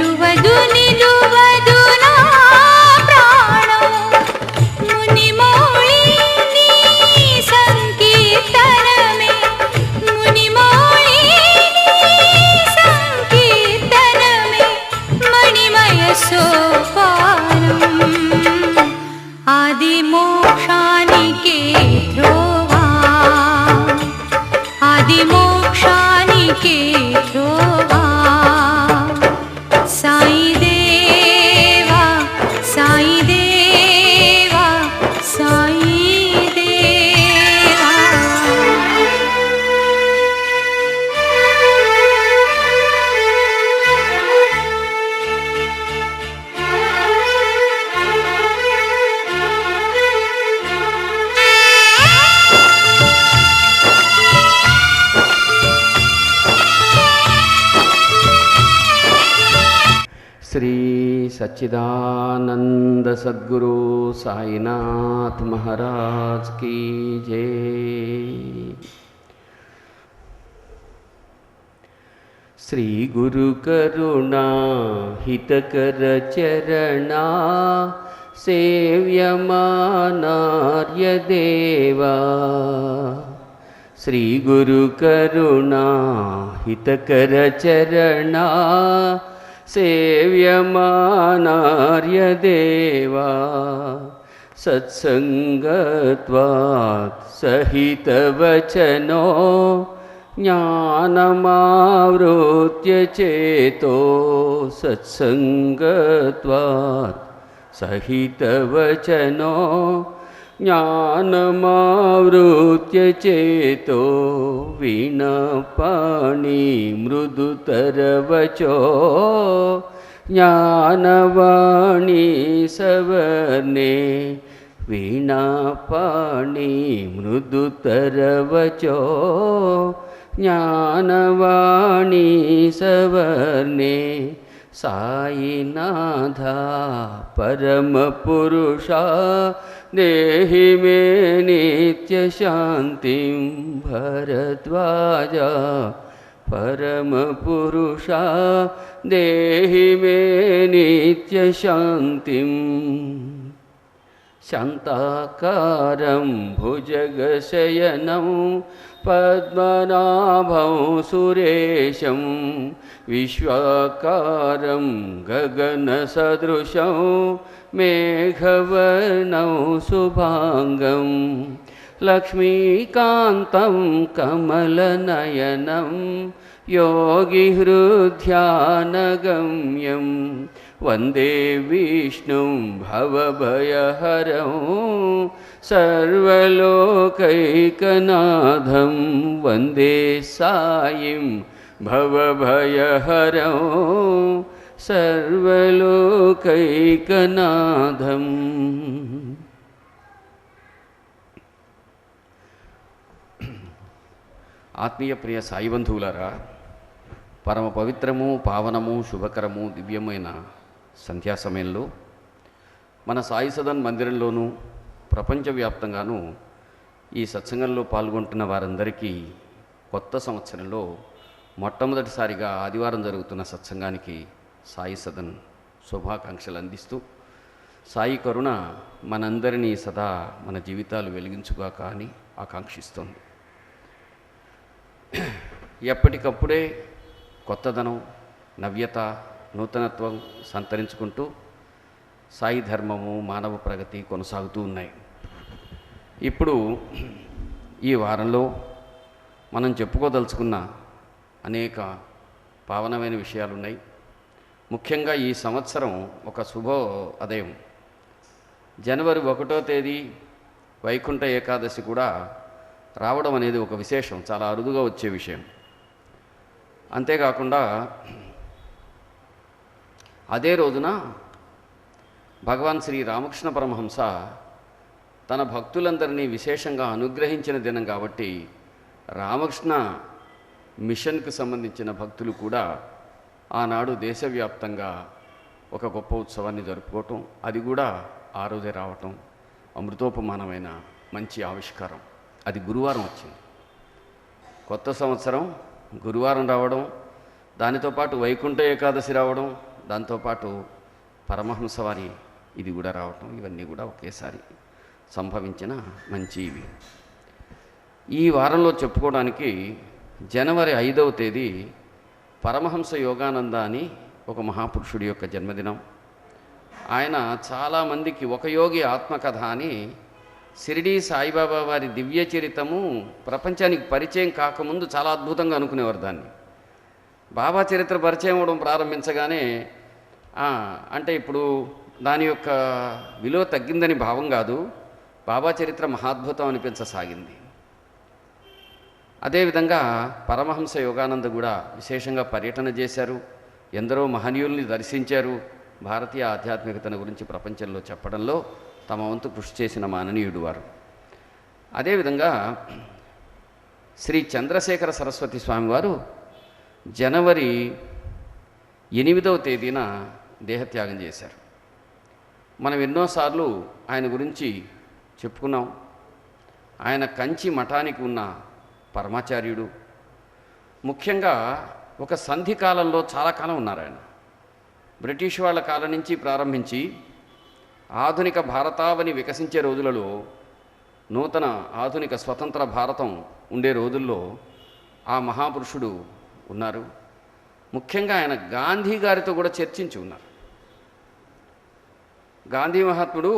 నిలువదు నిలువదు నా ప్రాణం మునిమౌళి నీ సంకీర్తనమే మునిమౌళి నీ సంకీర్తనమే మణిమయ సోపానం ఆది మోక్షానికే ధ్రువా ఆది మోక్షానికే ధ్రువా సాయి దేవా సాయి దేవా సాయి దేవా श्री सच्चिदानंद सद्गुरु साईनाथ महाराज की जय। श्री गुरु करुणा हितकर चरणा सेव्यमानार्य देवा श्री गुरु करुणा हितकर चरणा सेव्यमानार्य देवा सत्संगत्वात् सहितवचनो ज्ञानमावृत्य चेतो सत्संगत्वात् सहितवचनो ज्ञानमावृत्य चेतो वीणापाणि मृदुतरवचो ज्ञानवाणी सवर्णे वीणापाणि मृदुतरवचो ज्ञानवाणी सवर्णे साईनाथा परमपुरुषा देहि मे नित्यशान्तिं भरद्वाजा परमपुरुषा देहि मे नित्यशान्तिं शान्ताकारं भुजगशयनं पद्मनाभं सुरेशं विश्वाकारं गगनसदृशं मेघवर्णं शुभांगं लक्ष्मीकान्तं कमलनयनं योगिहृद्यानगम्यं वन्दे विष्णुं भवभयहरं सर्वलोकैकनाथं वन्दे साईं भवभयहरं सर्वलोकैकनाथं। ఆత్మీయ ప్రియ సాయి బంధువులారా, పరమ పవిత్రము పావనము శుభకరము దివ్యమైన సంధ్యా సమయంలో మన సాయి సదన్ మందిరంలోనూ ప్రపంచవ్యాప్తంగానూ ఈ సత్సంగంలో పాల్గొంటున్న వారందరికీ కొత్త సంవత్సరంలో మొట్టమొదటిసారిగా ఆదివారం జరుగుతున్న సత్సంగానికి సాయి సదన్ శుభాకాంక్షలు అందిస్తూ సాయి కరుణ మనందరినీ సదా మన జీవితాలు వెలిగించుగాక అని ఆకాంక్షిస్తోంది. ఎప్పటికప్పుడే కొత్తదనం, నవ్యత, నూతనత్వం సంతరించుకుంటూ సాయి ధర్మము, మానవ ప్రగతి కొనసాగుతూ ఉన్నాయి. ఇప్పుడు ఈ వారంలో మనం చెప్పుకోదలుచుకున్న అనేక పావనమైన విషయాలు ఉన్నాయి. ముఖ్యంగా ఈ సంవత్సరం ఒక శుభోదయం. జనవరి 1వ తేదీ వైకుంఠ ఏకాదశి కూడా రావడం అనేది ఒక విశేషం, చాలా అరుదుగా వచ్చే విషయం. అంతేకాకుండా అదే రోజున భగవాన్ శ్రీ రామకృష్ణ పరమహంస తన భక్తులందరినీ విశేషంగా అనుగ్రహించిన దినం కాబట్టి రామకృష్ణ మిషన్కు సంబంధించిన భక్తులు కూడా ఆనాడు దేశవ్యాప్తంగా ఒక గొప్ప ఉత్సవాన్ని జరుపుకోవటం, అది కూడా ఆ రోజే రావటం అమృతోపమానమైన మంచి ఆవిష్కారం. అది గురువారం వచ్చింది. కొత్త సంవత్సరం గురువారం రావడం, దానితో పాటు వైకుంఠ ఏకాదశి రావడం, దాంతోపాటు పరమహంస వారి ఇది కూడా రావటం, ఇవన్నీ కూడా ఒకేసారి సంభవించిన మంచి ఇవి. ఈ వారంలో చెప్పుకోవడానికి జనవరి 5వ తేదీ పరమహంస యోగానంద అని ఒక మహాపురుషుడి యొక్క జన్మదినం. ఆయన చాలామందికి ఒక యోగి ఆత్మకథ అని షిరిడీ సాయిబాబా వారి దివ్య చరితము ప్రపంచానికి పరిచయం కాకముందు చాలా అద్భుతంగా అనుకునేవారు దాన్ని. బాబా చరిత్ర పరిచయం అవ్వడం ప్రారంభించగానే అంటే ఇప్పుడు దాని యొక్క విలువ తగ్గిందని భావం కాదు, బాబా చరిత్ర మహాద్భుతం అనిపించసాగింది. అదేవిధంగా పరమహంస యోగానంద కూడా విశేషంగా పర్యటన చేశారు, ఎందరో మహనీయుల్ని దర్శించారు, భారతీయ ఆధ్యాత్మికతను గురించి ప్రపంచంలో చెప్పడంలో తమ వంతు కృషి చేసిన మాననీయుడు వారు. అదేవిధంగా శ్రీ చంద్రశేఖర సరస్వతి స్వామివారు జనవరి 8వ తేదీన దేహత్యాగం చేశారు. మనం ఎన్నోసార్లు ఆయన గురించి చెప్పుకున్నాం. ఆయన కంచి మఠానికి ఉన్న పరమాచార్యుడు. ముఖ్యంగా ఒక సంధి కాలంలో చాలా కాలం ఉన్నారు ఆయన. బ్రిటిష్ వాళ్ళ కాలం నుంచి ప్రారంభించి ఆధునిక భారతావని వికసించే రోజులలో, నూతన ఆధునిక స్వతంత్ర భారతం ఉండే రోజుల్లో ఆ మహాపురుషుడు ఉన్నారు. ముఖ్యంగా ఆయన గాంధీ గారితో కూడా చర్చించి ఉన్నారు. గాంధీ మహాత్ముడు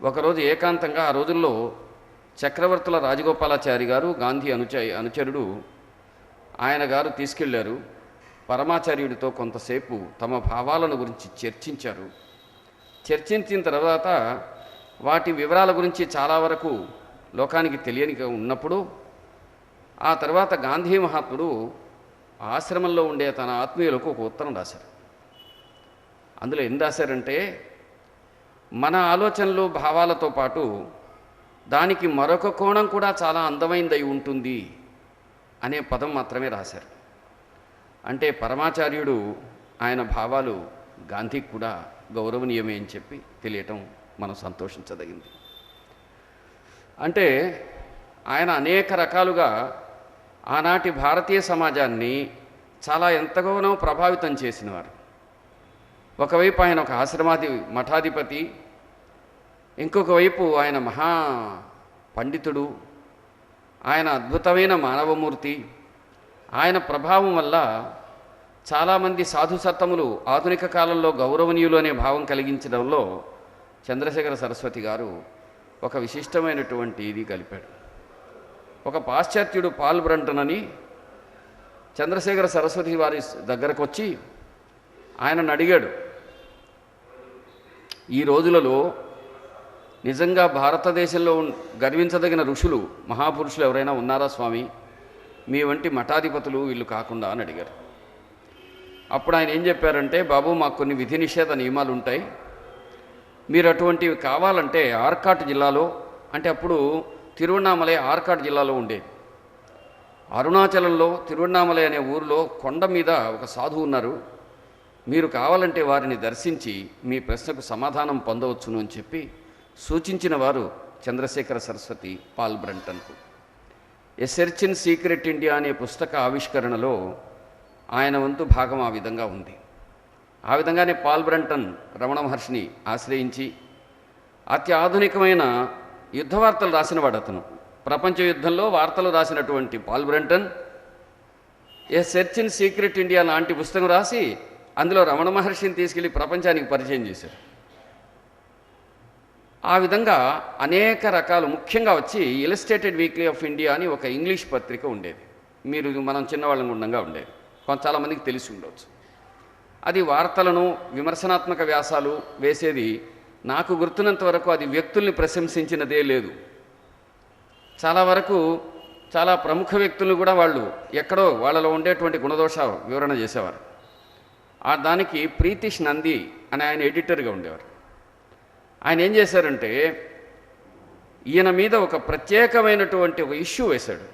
ఒకరోజు ఏకాంతంగా, ఆ రోజుల్లో చక్రవర్తుల రాజగోపాలాచారి గారు గాంధీ అనుచరుడు ఆయన గారు తీసుకెళ్లారు. పరమాచార్యుడితో కొంతసేపు తమ భావాలను గురించి చర్చించారు. చర్చించిన తర్వాత వాటి వివరాల గురించి చాలా వరకు లోకానికి తెలియని ఉన్నప్పుడు ఆ తర్వాత గాంధీ మహాత్ముడు ఆశ్రమంలో ఉండే తన ఆత్మీయులకు ఒక ఉత్తరం రాశారు. అందులో ఏం రాశారంటే, మన ఆలోచనలు భావాలతో పాటు దానికి మరొక కోణం కూడా చాలా అందమైందై ఉంటుంది అనే పదం మాత్రమే రాశారు. అంటే పరమాచార్యుడు ఆయన భావాలు గాంధీకి కూడా గౌరవనీయమే అని చెప్పి తెలియటం మనం సంతోషించదగింది. అంటే ఆయన అనేక రకాలుగా ఆనాటి భారతీయ సమాజాన్ని చాలా ఎంతగానో ప్రభావితం చేసినవారు. ఒకవైపు ఆయన ఒక మఠాధిపతి, ఇంకొక వైపు ఆయన మహా పండితుడు, ఆయన అద్భుతమైన మానవమూర్తి. ఆయన ప్రభావం వల్ల చాలామంది సాధుసత్తములు ఆధునిక కాలంలో గౌరవనీయులు అనే భావం కలిగించడంలో చంద్రశేఖర సరస్వతి గారు ఒక విశిష్టమైనటువంటి ఇది కలిపాడు. ఒక పాశ్చాత్యుడు పాల్ బ్రంటన్ అని చంద్రశేఖర సరస్వతి వారి దగ్గరకు వచ్చి ఆయనను అడిగాడు, ఈ రోజులలో నిజంగా భారతదేశంలో గర్వించదగిన ఋషులు మహాపురుషులు ఎవరైనా ఉన్నారా స్వామి, మీ వంటి మఠాధిపతులు వీళ్ళు కాకుండా అని అడిగారు. అప్పుడు ఆయన ఏం చెప్పారంటే, బాబు మాకు కొన్ని విధి నిషేధ నియమాలు ఉంటాయి, మీరు అటువంటివి కావాలంటే ఆర్కాట్ జిల్లాలో, అంటే అప్పుడు తిరువణ్ణామలై ఆర్కాట్ జిల్లాలో ఉండేది, అరుణాచలంలో తిరువణ్ణామలై అనే ఊరిలో కొండ మీద ఒక సాధువు ఉన్నారు, మీరు కావాలంటే వారిని దర్శించి మీ ప్రశ్నకు సమాధానం పొందవచ్చును అని చెప్పి సూచించిన వారు చంద్రశేఖర సరస్వతి పాల్ బ్రంటన్కు. A search in secret India అనే పుస్తక ఆవిష్కరణలో ఆయన వంతు భాగం ఆ విధంగా ఉంది. ఆ విధంగానే పాల్ బ్రంటన్ రమణ మహర్షిని ఆశ్రయించి అత్యాధునికమైన యుద్ధ వార్తలు రాసినవాడు అతను. ప్రపంచ యుద్ధంలో వార్తలు రాసినటువంటి Paul Brunton a search in secret India లాంటి పుస్తకం రాసి అందులో రమణ మహర్షిని తీసుకెళ్ళి ప్రపంచానికి పరిచయం చేశారు. ఆ విధంగా అనేక రకాలు, ముఖ్యంగా వచ్చి ఇలస్ట్రేటెడ్ వీక్లీ ఆఫ్ ఇండియా అని ఒక ఇంగ్లీష్ పత్రిక ఉండేది, మనం చిన్నవాళ్ళం ఉండగా ఉండేది, చాలామందికి తెలిసి ఉండవచ్చు. అది వార్తలను విమర్శనాత్మక వ్యాసాలు వేసేది. నాకు గుర్తున్నంత వరకు అది వ్యక్తుల్ని ప్రశంసించినదే లేదు. చాలా వరకు చాలా ప్రముఖ వ్యక్తులను కూడా వాళ్ళు ఎక్కడో వాళ్ళలో ఉండేటువంటి గుణదోష వివరణ చేసేవారు. దానికి ప్రీతిష్ నంది అని ఆయన ఎడిటర్గా ఉండేవారు. ఆయన ఏం చేశారంటే, ఈయన మీద ఒక ప్రత్యేకమైనటువంటి ఒక ఇష్యూ వేశాడు.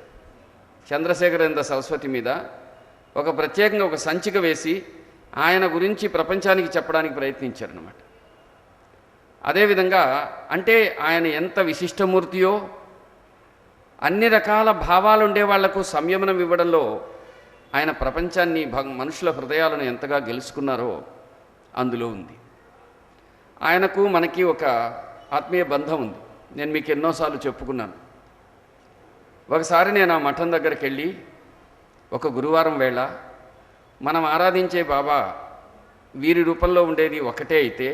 చంద్రశేఖరేంద్ర సరస్వతి మీద ఒక ప్రత్యేకంగా ఒక సంచిక వేసి ఆయన గురించి ప్రపంచానికి చెప్పడానికి ప్రయత్నించారన్నమాట. అదేవిధంగా అంటే ఆయన ఎంత విశిష్టమూర్తియో, అన్ని రకాల భావాలు ఉండే వాళ్లకు సంయమనం ఇవ్వడంలో ఆయన ప్రపంచాన్ని, మనుషుల హృదయాలను ఎంతగా గెలుచుకున్నారో అందులో ఉంది. ఆయనకు మనకి ఒక ఆత్మీయ బంధం ఉంది. నేను మీకు ఎన్నోసార్లు చెప్పుకున్నాను. ఒకసారి నేను ఆ మఠం దగ్గరికి వెళ్ళి ఒక గురువారం వేళ మనం ఆరాధించే బాబా వీరి రూపంలో ఉండేది ఒకటే అయితే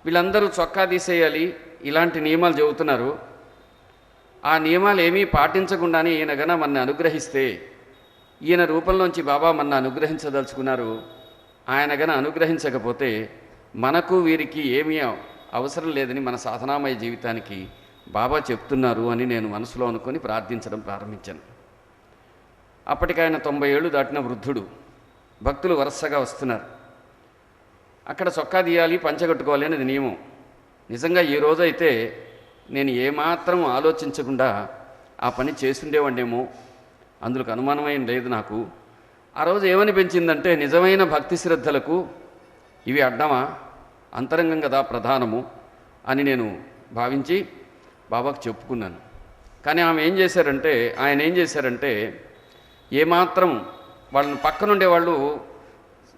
వీళ్ళందరూ చొక్కా తీసేయాలి ఇలాంటి నియమాలు చెబుతున్నారు. ఆ నియమాలు ఏమీ పాటించకుండానే ఈయన గన మన అనుగ్రహిస్తే ఈయన రూపంలోంచి బాబా మన అనుగ్రహించదలుచుకున్నారు. ఆయన గన అనుగ్రహించకపోతే మనకు వీరికి ఏమీ అవసరం లేదని మన సాధనామయ జీవితానికి బాబా చెప్తున్నారు అని నేను మనసులో అనుకొని ప్రార్థించడం ప్రారంభించాను. అప్పటికి ఆయన 90 ఏళ్ళు దాటిన వృద్ధుడు. భక్తులు వరుసగా వస్తున్నారు. అక్కడ చొక్కా తీయాలి, పంచగట్టుకోవాలి అనేది నియమం. నిజంగా ఈ రోజైతే నేను ఏమాత్రం ఆలోచించకుండా ఆ పని చేసుండేవాడినేమో, అందులోకి అనుమానమేం లేదు నాకు. ఆ రోజు ఏమనిపించిందంటే నిజమైన భక్తి శ్రద్ధలకు ఇవి అడ్డమా, అంతరంగం కదా ప్రధానము అని నేను భావించి బాబాకు చెప్పుకున్నాను. కానీ ఆయన ఏం చేశారంటే ఏమాత్రం వాళ్ళని పక్కనుండే వాళ్ళు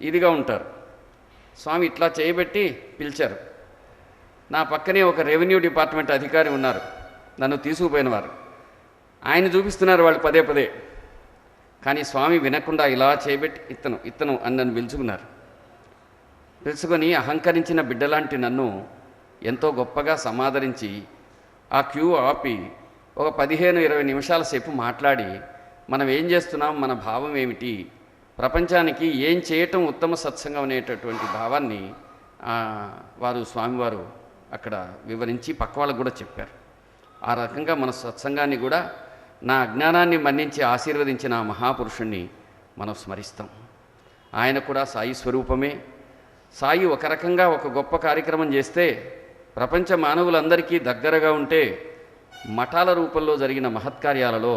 ఇదిగా ఉంటారు. స్వామి ఇట్లా చేయబెట్టి పిలిచారు. నా పక్కనే ఒక రెవెన్యూ డిపార్ట్మెంట్ అధికారి ఉన్నారు, నన్ను తీసుకుపోయినవారు. ఆయన చూపిస్తున్నారు వాళ్ళు పదే పదే. కానీ స్వామి వినకుండా ఇలా చేయబెట్టి ఇత్తను అని నన్ను పిలుచుకొని అహంకరించిన బిడ్డలాంటి నన్ను ఎంతో గొప్పగా సమాదరించి ఆ క్యూ ఆపి ఒక 15-20 నిమిషాల సేపు మాట్లాడి మనం ఏం చేస్తున్నాం, మన భావం ఏమిటి, ప్రపంచానికి ఏం చేయటం ఉత్తమ సత్సంగం అనేటటువంటి భావాన్ని స్వామివారు అక్కడ వివరించి పక్క వాళ్ళకు కూడా చెప్పారు. ఆ రకంగా మన సత్సంగాన్ని కూడా నా అజ్ఞానాన్ని మన్నించి ఆశీర్వదించిన ఆ మహాపురుషుణ్ణి మనం స్మరిస్తాం. ఆయన కూడా సాయి స్వరూపమే. సాయి ఒక రకంగా ఒక గొప్ప కార్యక్రమం చేస్తే ప్రపంచ మానవులందరికీ దగ్గరగా ఉంటే మఠాల రూపంలో జరిగిన మహత్కార్యాలలో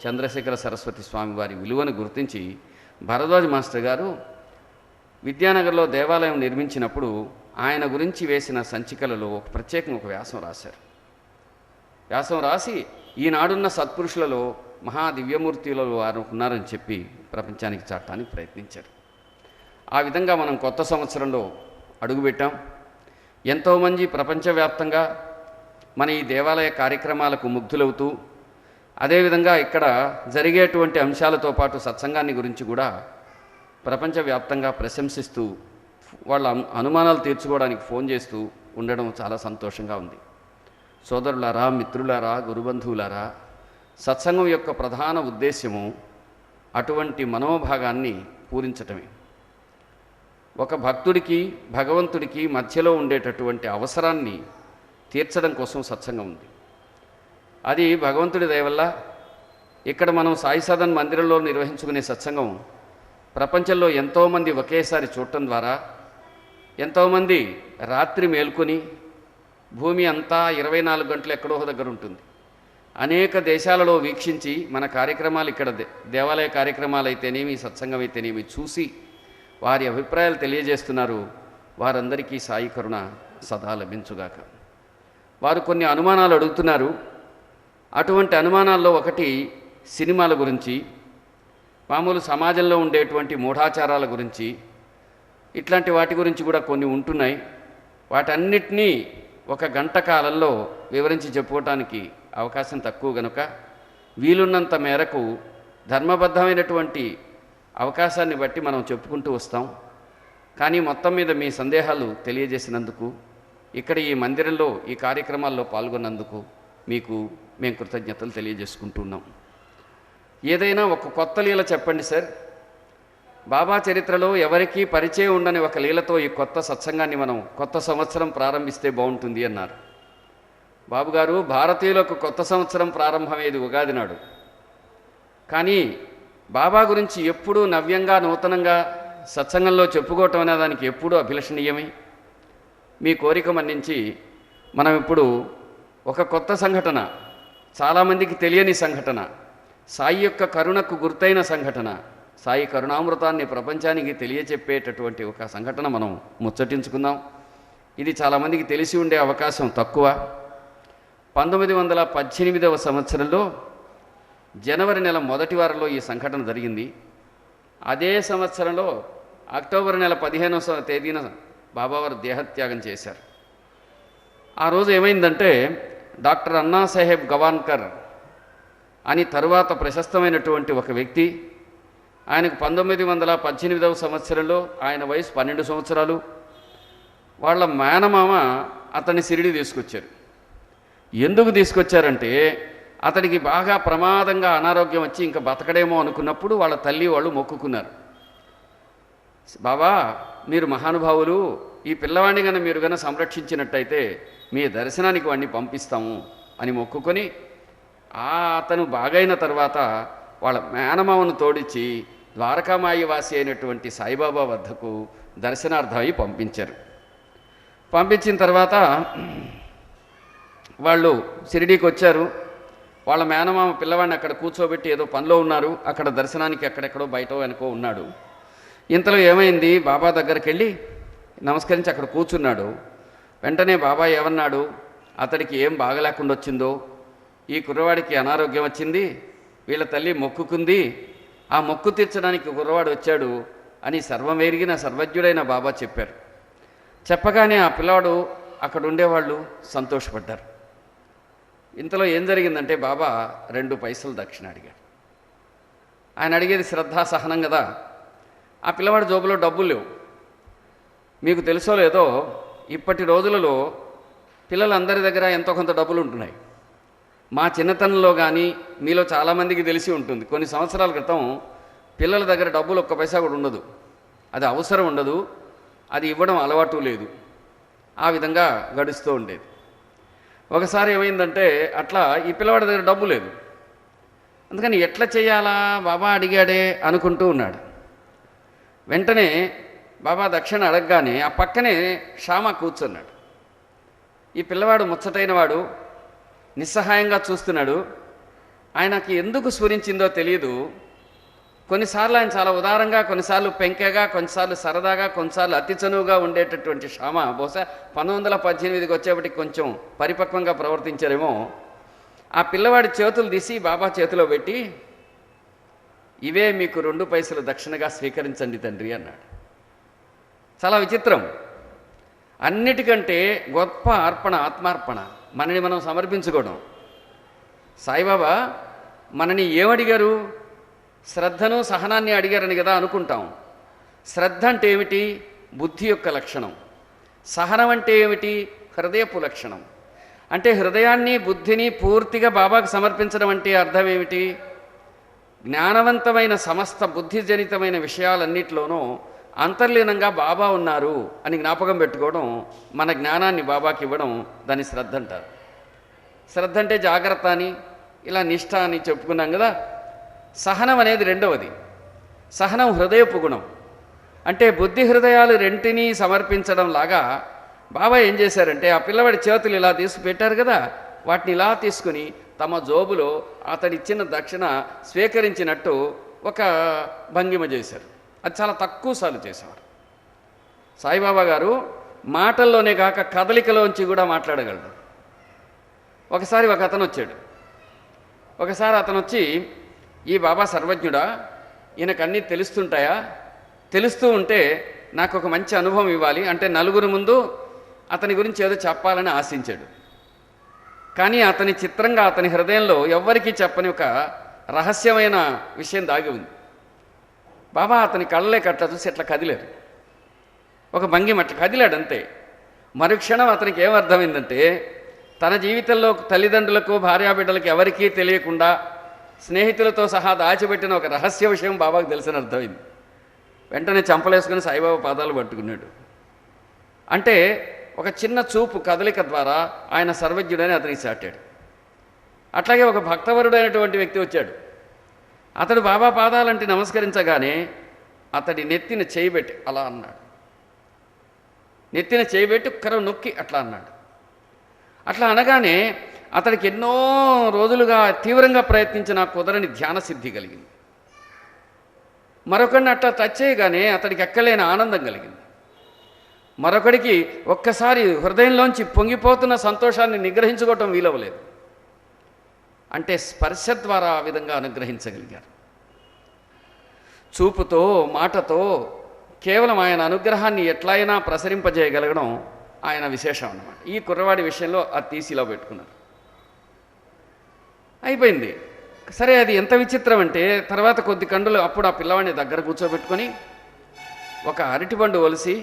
చంద్రశేఖర సరస్వతి స్వామి వారి విలువను గుర్తించి భరద్వాజ్ మాస్టర్ గారు విద్యానగర్లో దేవాలయం నిర్మించినప్పుడు ఆయన గురించి వేసిన సంచికలలో ప్రత్యేకంగా ఒక వ్యాసం రాశారు. వ్యాసం రాసి ఈనాడున్న సత్పురుషులలో మహా దివ్యమూర్తులలో వారు ఉన్నారని చెప్పి ప్రపంచానికి చాటడానికి ప్రయత్నించారు. ఆ విధంగా మనం కొత్త సంవత్సరంలో అడుగుపెట్టాం. ఎంతోమంది ప్రపంచవ్యాప్తంగా మన ఈ దేవాలయ కార్యక్రమాలకు ముగ్ధులవుతూ అదేవిధంగా ఇక్కడ జరిగేటువంటి అంశాలతో పాటు సత్సంగాన్ని గురించి కూడా ప్రపంచవ్యాప్తంగా ప్రశంసిస్తూ వాళ్ళ అనుమానాలు తీర్చుకోవడానికి ఫోన్ చేస్తూ ఉండడం చాలా సంతోషంగా ఉంది. సోదరులారా, మిత్రులారా, గురుబంధువులారా, సత్సంగం యొక్క ప్రధాన ఉద్దేశ్యము అటువంటి మనోభాగాన్ని పూరించటమే. ఒక భక్తుడికి భగవంతుడికి మధ్యలో ఉండేటటువంటి అవసరాన్ని తీర్చడం కోసం సత్సంగం ఉంది. అది భగవంతుడి దయ వల్ల ఇక్కడ మనం సాయి సదన్ మందిరంలో నిర్వహించుకునే సత్సంగం ప్రపంచంలో ఎంతోమంది ఒకేసారి చూడటం ద్వారా, ఎంతోమంది రాత్రి మేల్కొని భూమి అంతా 24 గంటలు ఎక్కడో దగ్గర ఉంటుంది. అనేక దేశాలలో వీక్షించి మన కార్యక్రమాలు ఇక్కడ దేవాలయ కార్యక్రమాలు అయితేనేమి, సత్సంగం అయితేనేమి చూసి వారి అభిప్రాయాలు తెలియజేస్తున్నారు. వారందరికీ సాయి కరుణ సదా లభించుగాక. వారు కొన్ని అనుమానాలు అడుగుతున్నారు. అటువంటి అనుమానాల్లో ఒకటి సినిమాల గురించి, మామూలు సమాజంలో ఉండేటువంటి మూఢాచారాల గురించి, ఇట్లాంటి వాటి గురించి కూడా కొన్ని ఉంటున్నాయి. వాటన్నిటినీ ఒక గంట కాలంలో వివరించి చెప్పుకోవటానికి అవకాశం తక్కువ గనుక వీలున్నంత మేరకు ధర్మబద్ధమైనటువంటి అవకాశాన్ని బట్టి మనం చెప్పుకుంటూ వస్తాం. కానీ మొత్తం మీద మీ సందేహాలు తెలియజేసినందుకు, ఇక్కడ ఈ మందిరంలో ఈ కార్యక్రమాల్లో పాల్గొన్నందుకు మీకు మేము కృతజ్ఞతలు తెలియజేసుకుంటున్నాం. ఏదైనా ఒక కొత్త లీల చెప్పండి సార్. బాబా చరిత్రలో ఎవరికీ పరిచయం ఉండని ఒక లీలతో ఈ కొత్త సత్సంగాన్ని మనం కొత్త సంవత్సరం ప్రారంభిస్తే బాగుంటుంది అన్నారు. బాబుగారు, భారతీయులకు కొత్త సంవత్సరం ప్రారంభమయ్యేది ఉగాది నాడు. కానీ బాబా గురించి ఎప్పుడూ నవ్యంగా నూతనంగా సత్సంగంలో చెప్పుకోవటం అనే దానికి ఎప్పుడూ అభిలషణీయమే. మీ కోరిక మన్నించి మనం ఇప్పుడు ఒక కొత్త సంఘటన, చాలామందికి తెలియని సంఘటన, సాయి యొక్క కరుణకు గుర్తైన సంఘటన, సాయి కరుణామృతాన్ని ప్రపంచానికి తెలియచెప్పేటటువంటి ఒక సంఘటన మనం ముచ్చటించుకుందాం. ఇది చాలామందికి తెలిసి ఉండే అవకాశం తక్కువ. 1918వ సంవత్సరంలో జనవరి నెల మొదటి వారంలో ఈ సంఘటన జరిగింది. అదే సంవత్సరంలో అక్టోబర్ నెల 15వ తేదీన బాబావారు దేహత్యాగం చేశారు. ఆ రోజు ఏమైందంటే డాక్టర్ అన్నాసాహెబ్ గవాన్కర్ అని తరువాత ప్రశస్తమైనటువంటి ఒక వ్యక్తి, ఆయనకు 1918వ సంవత్సరంలో ఆయన వయసు 12 సంవత్సరాలు, వాళ్ళ మేనమామ అతన్ని షిరిడి తీసుకొచ్చారు. ఎందుకు తీసుకొచ్చారంటే అతడికి బాగా ప్రమాదంగా అనారోగ్యం వచ్చి ఇంకా బతకడేమో అనుకున్నప్పుడు వాళ్ళ తల్లి వాళ్ళు మొక్కుకున్నారు, బాబా మీరు మహానుభావులు, ఈ పిల్లవాడిని కన్నా మీరు కన్నా సంరక్షించినట్టయితే మీ దర్శనానికి వాడిని పంపిస్తాము అని మొక్కుకొని అతను బాగైన తర్వాత వాళ్ళ మేనమామను తోడిచ్చి ద్వారకామాయి వాసి అయినటువంటి సాయిబాబా వద్దకు దర్శనార్థమై పంపించారు. పంపించిన తర్వాత వాళ్ళు షిరిడీకి వచ్చారు. వాళ్ళ మేనమామ పిల్లవాడిని అక్కడ కూర్చోబెట్టి ఏదో పనిలో ఉన్నారు, అక్కడ దర్శనానికి ఎక్కడెక్కడో బయట వెనుకో ఉన్నాడు. ఇంతలో ఏమైంది, బాబా దగ్గరికి వెళ్ళి నమస్కరించి అక్కడ కూర్చున్నాడు. వెంటనే బాబా ఏమన్నాడు, అతడికి ఏం బాగలేకుండా వచ్చిందో, ఈ కుర్రవాడికి అనారోగ్యం వచ్చింది, వీళ్ళ తల్లి మొక్కుకుంది, ఆ మొక్కు తీర్చడానికి కుర్రవాడు వచ్చాడు అని సర్వమెరిగిన సర్వజ్ఞుడైన బాబా చెప్పారు. చెప్పగానే ఆ పిల్లవాడు అక్కడ ఉండేవాళ్ళు సంతోషపడ్డారు. ఇంతలో ఏం జరిగిందంటే బాబా 2 పైసలు దక్షిణ అడిగాడు. ఆయన అడిగేది శ్రద్ధా సహనం కదా. ఆ పిల్లవాడి జోబులో డబ్బులు లేవు. మీకు తెలుసో లేదో, ఇప్పటి రోజులలో పిల్లలందరి దగ్గర ఎంతో కొంత డబ్బులు ఉంటున్నాయి. మా చిన్నతనంలో కానీ మీలో చాలామందికి తెలిసి ఉంటుంది, కొన్ని సంవత్సరాల క్రితం పిల్లల దగ్గర డబ్బులు 1 పైసా కూడా ఉండదు. అది అవసరం ఉండదు, అది ఇవ్వడం అలవాటు లేదు. ఆ విధంగా గడుస్తూ ఉండేది. ఒకసారి ఏమైందంటే అట్లా ఈ పిల్లవాడి దగ్గర డబ్బు లేదు. అందుకని ఎట్లా చేయాలా బాబా అడిగాడే అనుకుంటూ ఉన్నాడు. వెంటనే బాబా దక్షిణ అడగగానే ఆ పక్కనే శ్యామ కూర్చున్నాడు. ఈ పిల్లవాడు ముచ్చటైన వాడు నిస్సహాయంగా చూస్తున్నాడు. ఆయనకి ఎందుకు స్ఫురించిందో తెలియదు. కొన్నిసార్లు ఆయన చాలా ఉదారంగా, కొన్నిసార్లు పెంకెగా, కొన్నిసార్లు సరదాగా, కొన్నిసార్లు అతి చనువుగా ఉండేటటువంటి శ్యామ బహుశా 1918కి వచ్చేప్పటికి కొంచెం పరిపక్వంగా ప్రవర్తించారేమో. ఆ పిల్లవాడి చేతులు తీసి బాబా చేతిలో పెట్టి, ఇవే మీకు 2 పైసలు దక్షిణగా స్వీకరించండి తండ్రి అన్నాడు. చాలా విచిత్రం. అన్నిటికంటే గొప్ప అర్పణ ఆత్మార్పణ, మనని మనం సమర్పించుకోవడం. సాయిబాబా మనని ఏమడిగారు, శ్రద్ధను సహనాన్ని అడిగారని కదా అనుకుంటాం. శ్రద్ధ అంటే ఏమిటి, బుద్ధి యొక్క లక్షణం. సహనం అంటే ఏమిటి, హృదయపు లక్షణం. అంటే హృదయాన్ని బుద్ధిని పూర్తిగా బాబాకు సమర్పించడం అంటే అర్థం ఏమిటి, జ్ఞానవంతమైన సమస్త బుద్ధిజనితమైన విషయాలన్నిటిలోనూ అంతర్లీనంగా బాబా ఉన్నారు అని జ్ఞాపకం పెట్టుకోవడం, మన జ్ఞానాన్ని బాబాకి ఇవ్వడం, దాన్ని శ్రద్ధ అంటారు. శ్రద్ధ అంటే జాగ్రత్త అని, ఇలా నిష్ఠ అని చెప్పుకున్నాం కదా. సహనం అనేది రెండవది. సహనం హృదయపు గుణం. అంటే బుద్ధి హృదయాలు రెంటినీ సమర్పించడం లాగా బాబా ఏం చేశారంటే ఆ పిల్లవాడి చేతులు ఇలా తీసి పెట్టారు కదా, వాటిని ఇలా తీసుకుని తమ జోబులో అతడిచ్చిన దక్షిణ స్వీకరించినట్టు ఒక భంగిమ చేశారు. అది చాలా తక్కువ సార్లు చేసేవారు. సాయిబాబా గారు మాటల్లోనే కాక కదలికలోంచి కూడా మాట్లాడగలడు. ఒకసారి ఒక అతను వచ్చాడు. ఒకసారి అతను వచ్చి, ఈ బాబా సర్వజ్ఞుడా, ఈయనకు అన్నీ తెలుస్తుంటాయా, తెలుస్తూ ఉంటే నాకు ఒక మంచి అనుభవం ఇవ్వాలి అంటే నలుగురు ముందు అతని గురించి ఏదో చెప్పాలని ఆశించాడు. కానీ అతని చిత్రంగా అతని హృదయంలో ఎవ్వరికీ చెప్పని ఒక రహస్యమైన విషయం దాగి ఉంది. బాబా అతని కళ్ళలేక అట్లా చూసి అట్లా కదిలారు. ఒక భంగిమ అట్లా కదిలాడు అంతే. మరుక్షణం అతనికి ఏమర్థమైందంటే తన జీవితంలో తల్లిదండ్రులకు, భార్యాబిడ్డలకు ఎవరికీ తెలియకుండా స్నేహితులతో సహా దాచిపెట్టిన ఒక రహస్య విషయం బాబాకు తెలిసిన అర్థమైంది. వెంటనే చంపలేసుకుని సాయిబాబా పాదాలు పట్టుకున్నాడు. అంటే ఒక చిన్న చూపు కదలిక ద్వారా ఆయన సర్వజ్ఞుడని అతనికి చాటాడు. అట్లాగే ఒక భక్తవరుడైనటువంటి వ్యక్తి వచ్చాడు. అతడు బాబా పాదాలంటే నమస్కరించగానే అతడి నెత్తిన చేయబెట్టి అలా అన్నాడు. నెత్తిన చేయబెట్టి ఒక్కరో నొక్కి అట్లా అన్నాడు. అట్లా అనగానే అతడికి ఎన్నో రోజులుగా తీవ్రంగా ప్రయత్నించిన కుదరని ధ్యాన సిద్ధి కలిగింది. మరొకడిని అట్లా టచ్ చేయగానే అతడికి ఎక్కలేని ఆనందం కలిగింది. మరొకడికి ఒక్కసారి హృదయంలోంచి పొంగిపోతున్న సంతోషాన్ని నిగ్రహించుకోవటం వీలవలేదు. అంటే స్పర్శ ద్వారా ఆ విధంగా అనుగ్రహించగలిగారు. చూపుతో, మాటతో, కేవలం ఆయన అనుగ్రహాన్ని ఎట్లయినా ప్రసరింపజేయగలగడం ఆయన విశేషం అన్నమాట. ఈ కుర్రవాడి విషయంలో అది తీసిలో పెట్టుకున్నారు. అయిపోయింది. సరే, అది ఎంత విచిత్రం అంటే తర్వాత కొద్ది కండులు అప్పుడు ఆ పిల్లవాడిని దగ్గర కూర్చోబెట్టుకొని ఒక అరటిపండు ఒలిసి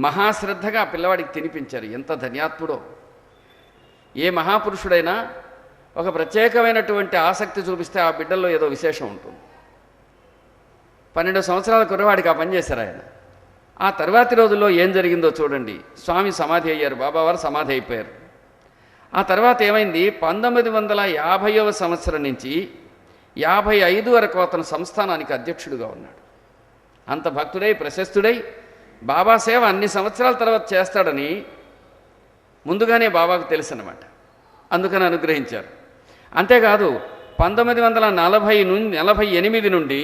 మహాశ్రద్ధగా ఆ పిల్లవాడికి తినిపించారు. ఎంత ధన్యాత్ముడో! ఏ మహాపురుషుడైనా ఒక ప్రత్యేకమైనటువంటి ఆసక్తి చూపిస్తే ఆ బిడ్డల్లో ఏదో విశేషం ఉంటుంది. 12 సంవత్సరాల కుర్రవాడికి ఆ పని చేశారు ఆయన. ఆ తర్వాతి రోజుల్లో ఏం జరిగిందో చూడండి. స్వామి సమాధి అయ్యారు, బాబావారు సమాధి అయిపోయారు. ఆ తర్వాత ఏమైంది, 1950వ సంవత్సరం నుంచి 55 వరకు అతను సంస్థానానికి అధ్యక్షుడిగా ఉన్నాడు. అంత భక్తుడై ప్రశస్తుడై బాబా సేవ అన్ని సంవత్సరాల తర్వాత చేస్తాడని ముందుగానే బాబాకు తెలుసు అన్నమాట. అందుకని అనుగ్రహించారు. అంతేకాదు 1948 నుండి